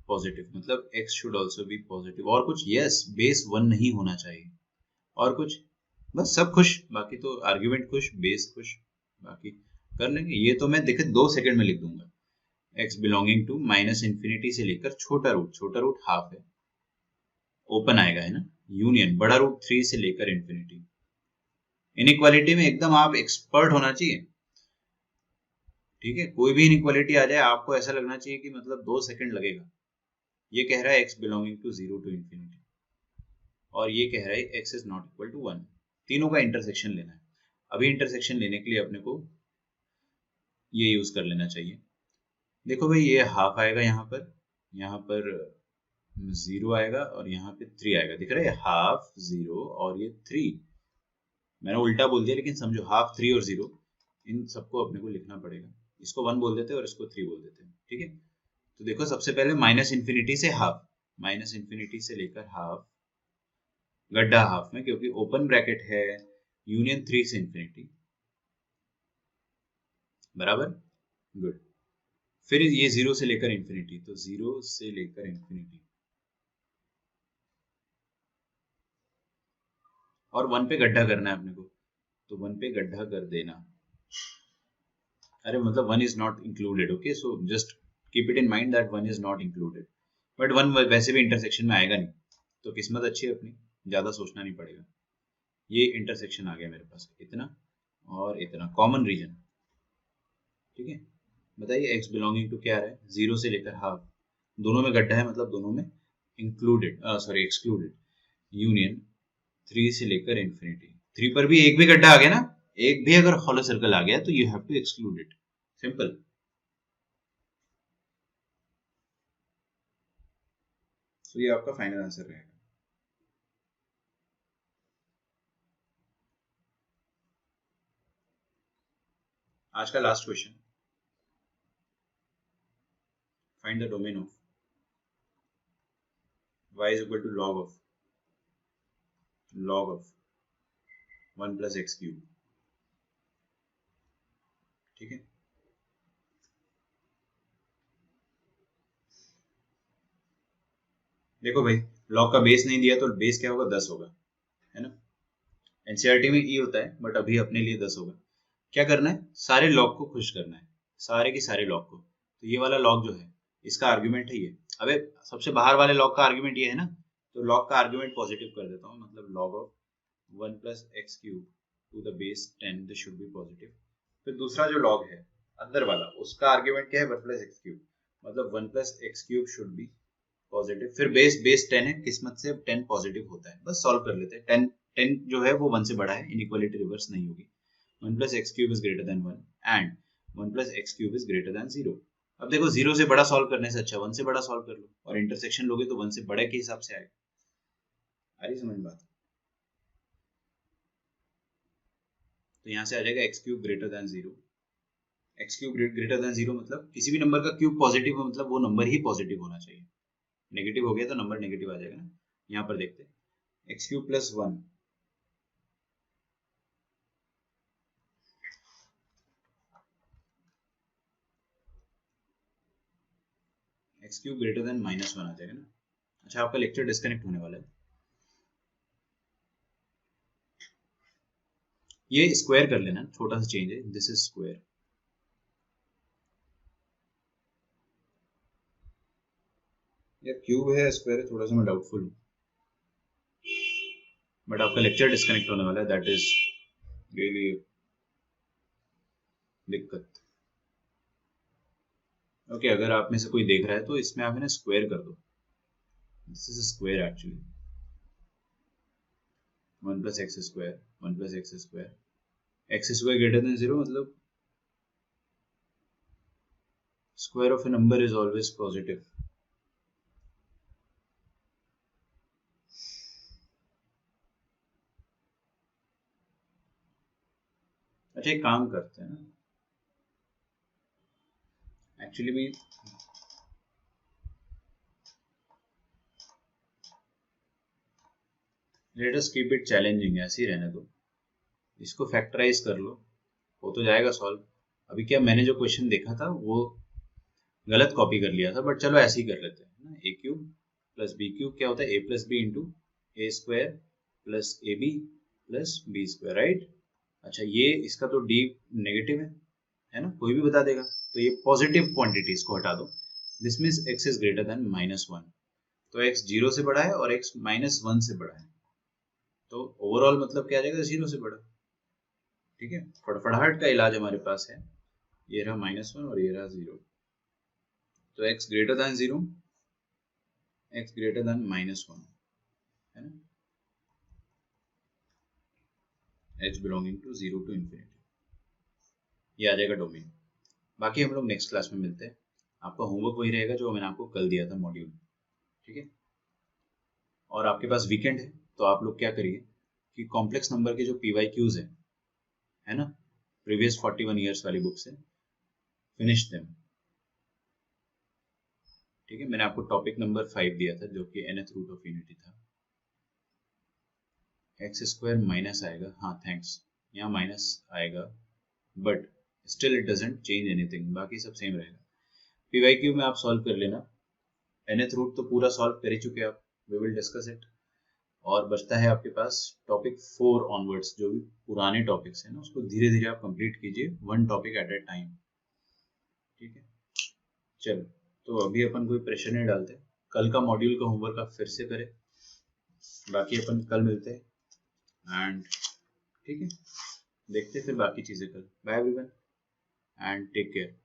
S1: positive, मतलब x should also be positive। और कुछ? yes, बेस 1 नहीं होना चाहिए। और कुछ? बस सब खुश, बाकी तो आर्ग्यूमेंट खुश, बेस खुश, बाकी कर लेंगे। ये तो मैं देखे 2 सेकंड में लिख दूंगा। x belonging to minus infinity से लेकर छोटा रूट हाफ है, ओपन आएगा है ना, यूनियन बड़ा रूट 3 से लेकर इंफिनिटी। इनइक्वालिटी में एकदम आप एक्सपर्ट होना चाहिए, ठीक है। कोई भी इनइक्वालिटी आ जाए आपको ऐसा लगना चाहिए कि मतलब 2 सेकंड लगेगा। ये कह रहा है x belonging to 0 to infinity, और ये कह रहा है x is not equal to 1। तीनों का इंटरसेक्शन लेना है। अभी इंटरसेक्शन लेने के लिए अपने को ये यूज कर लेना चाहिए। देखो भाई, ये हाफ आएगा यहाँ पर 0 आएगा और यहाँ पे 3 आएगा, दिख रहा है, हाफ 0 और ये 3। मैंने उल्टा बोल दिया, लेकिन समझो हाफ 3 और 0 इन सबको अपने को लिखना पड़ेगा। इसको 1 बोल देते हैं और इसको 3 बोल देते हैं, ठीक है। तो देखो सबसे पहले माइनस इंफिनिटी से हाफ, माइनस इंफिनिटी से लेकर हाफ, गड्ढा हाफ में, क्योंकि ओपन ब्रैकेट है, यूनियन 3 से इंफिनिटी, बराबर, गुड। फिर ये 0 से लेकर इंफिनिटी, तो 0 से लेकर इंफिनिटी, और 1 पे गड्ढा करना है अपने को, तो 1 पे गड्ढा कर देना। अरे मतलब 1 is not included, okay, so just keep it in mind that 1 is not included. But 1 वैसे भी इंटरसेक्शन में आएगा नहीं, तो किस्मत अच्छी है अपनी, ज्यादा सोचना नहीं पड़ेगा। ये इंटरसेक्शन आ गया मेरे पास, इतना और इतना कॉमन रीजन, ठीक है। बताइए x बिलोंगिंग टू क्या आ रहा है, 0 से लेकर हाफ, दोनों में गड्ढा है, मतलब दोनों में इंक्लूडेड, सॉरी एक्सक्लूडेड, यूनियन 3 से लेकर इंफिनिटी। 3 पर भी एक भी गड्ढा आ गया ना, एक भी अगर हॉलो सर्कल आ गया तो you have to exclude it, simple. तो ये आपका फाइनल आंसर रहेगा। आज का last question, find the domain of y is equal to log of 1 plus x cube, ठीक है। देखो भाई, log का बेस नहीं दिया तो बेस क्या होगा, 10 होगा, है ना। एनसीईआरटी में ई होता है, बट अभी अपने लिए 10 होगा। क्या करना है, सारे लॉग को खुश करना है, सारे के सारे लॉग को। तो ये वाला लॉग जो है, इसका आर्ग्यूमेंट है ये। अबे सबसे बाहर वाले लॉग का आर्ग्यूमेंट ये है ना, तो लॉग का आर्ग्यूमेंट पॉजिटिव कर देता हूँ, मतलब log of 1 plus x cube to the base 10, this should be positive। फिर दूसरा जो log है अंदर वाला, उसका आर्ग्यूमेंट क्या है, 1 plus x cube, मतलब 1 plus x cube should be positive. फिर बेस 10 है, किस्मत से 10 पॉजिटिव होता है, बस सॉल्व कर लेते हैं। 10 जो है वो 1 से बड़ा है, इनइक्वालिटी रिवर्स नहीं होगी। 1 plus x cube is greater than 1 and 1 plus x cube is greater than 0। अब देखो 0 से बड़ा सॉल्व करने से अच्छा 1 से बड़ा सॉल्व कर लो, और इंटरसेक्शन लोगे तो 1 से बड़े के हिसाब से आएगा। आ रही समझ बात। तो यहाँ से आ जाएगा x cube greater than 0। x cube greater than 0 मतलब किसी भी नंबर का क्यूब पॉजिटिव हो, मतलब वो नंबर ही पॉजिटिव होना चाहिए। नेगेटिव हो गया तो नंबर नेगेटिव आ जाएगा ना। यहाँ पर देखते हैं x cube plus 1, x cube greater than -1 आ जाएगा ना। अच्छा, आपका लेक्चर डिस्कनेक्ट होने वाला है। ये स्क्वायर कर लेना, छोटा सा चेंज है, दिस इज स्क्वायर। ये क्यूब है स्क्वायर है, थोड़ा सा मैं डाउटफुल हूँ, बट आपका लेक्चर डिस्कनेक्ट होने वाला है, दैट इज रियली दिक्कत। ओके, अगर आप में से कोई देख रहा है तो इसमें आप है ना स्क्वायर कर दो, this is square actually, 1 plus x square, 1 plus x square, x square greater than 0 मतलब square of a number is always positive। अच्छा, एक काम करते हैं ना, एक्चुअली भी let us keep it challenging, ऐसे ही रहने दो, इसको फैक्टराइज कर लो, हो तो जाएगा सॉल्व। अभी क्या मैंने जो क्वेश्चन देखा था वो गलत कॉपी कर लिया था, बट चलो ऐसे ही कर लेते हैं ना। A cube plus B cube क्या होता है, A plus B into A square plus A B plus B square, right. अच्छा ये इसका तो डी नेगेटिव है ना, कोई भी बता देगा, तो ये पॉजिटिव क्वांटिटीज को हटा दो। This means x is greater than -1, तो एक्स 0 से बड़ा है और एक्स -1 से बड़ा है, तो ओवरऑल मतलब क्या आ जाएगा, 0 से बड़ा। ठीक है, फड़फड़ाहट का इलाज हमारे पास है, ये रहा -1 और ये रहा 0, तो x greater than 0, x greater than -1 है ना, h belonging to 0 to infinity, ये आ जाएगा डोमेन। बाकी हम लोग नेक्स्ट क्लास में मिलते हैं, आपका होमवर्क वही रहेगा जो मैंने आपको कल दिया था मॉड्यूल, ठीक है। और आपके पास वीकेंड है, तो आप लोग क्या करिए कि कॉम्प्लेक्स नंबर के जो PYQs है ना, प्रीवियस 41 ईयर्स वाली बुक से फिनिश देम। ठीक है, मैंने आपको टॉपिक नंबर 5 दिया था जो कि nth रूट ऑफ यूनिटी था। एक्स स्क्वायर माइनस आएगा, हाँ थैंक्स, यहाँ माइनस आएगा, but still it doesn't change anything, बाकी सब सेम रहेगा। PYQ में आप सॉल्व कर लेना, nth रूट तो पूरा सॉल्व कर ही चुके आप, वी विल डिस्कस इट। और बचता है आपके पास टॉपिक 4 ऑनवर्ड्स, जो भी पुराने टॉपिक्स हैं ना उसको धीरे धीरे आप कंप्लीट कीजिए, 1 टॉपिक एट ए टाइम। ठीक है, चलो तो अभी अपन कोई प्रेशर नहीं डालते, कल का मॉड्यूल का होमवर्क आप फिर से करें, बाकी अपन कल मिलते हैं एंड ठीक है, देखते हैं फिर बाकी चीज़ें कल। Bye everyone and take care.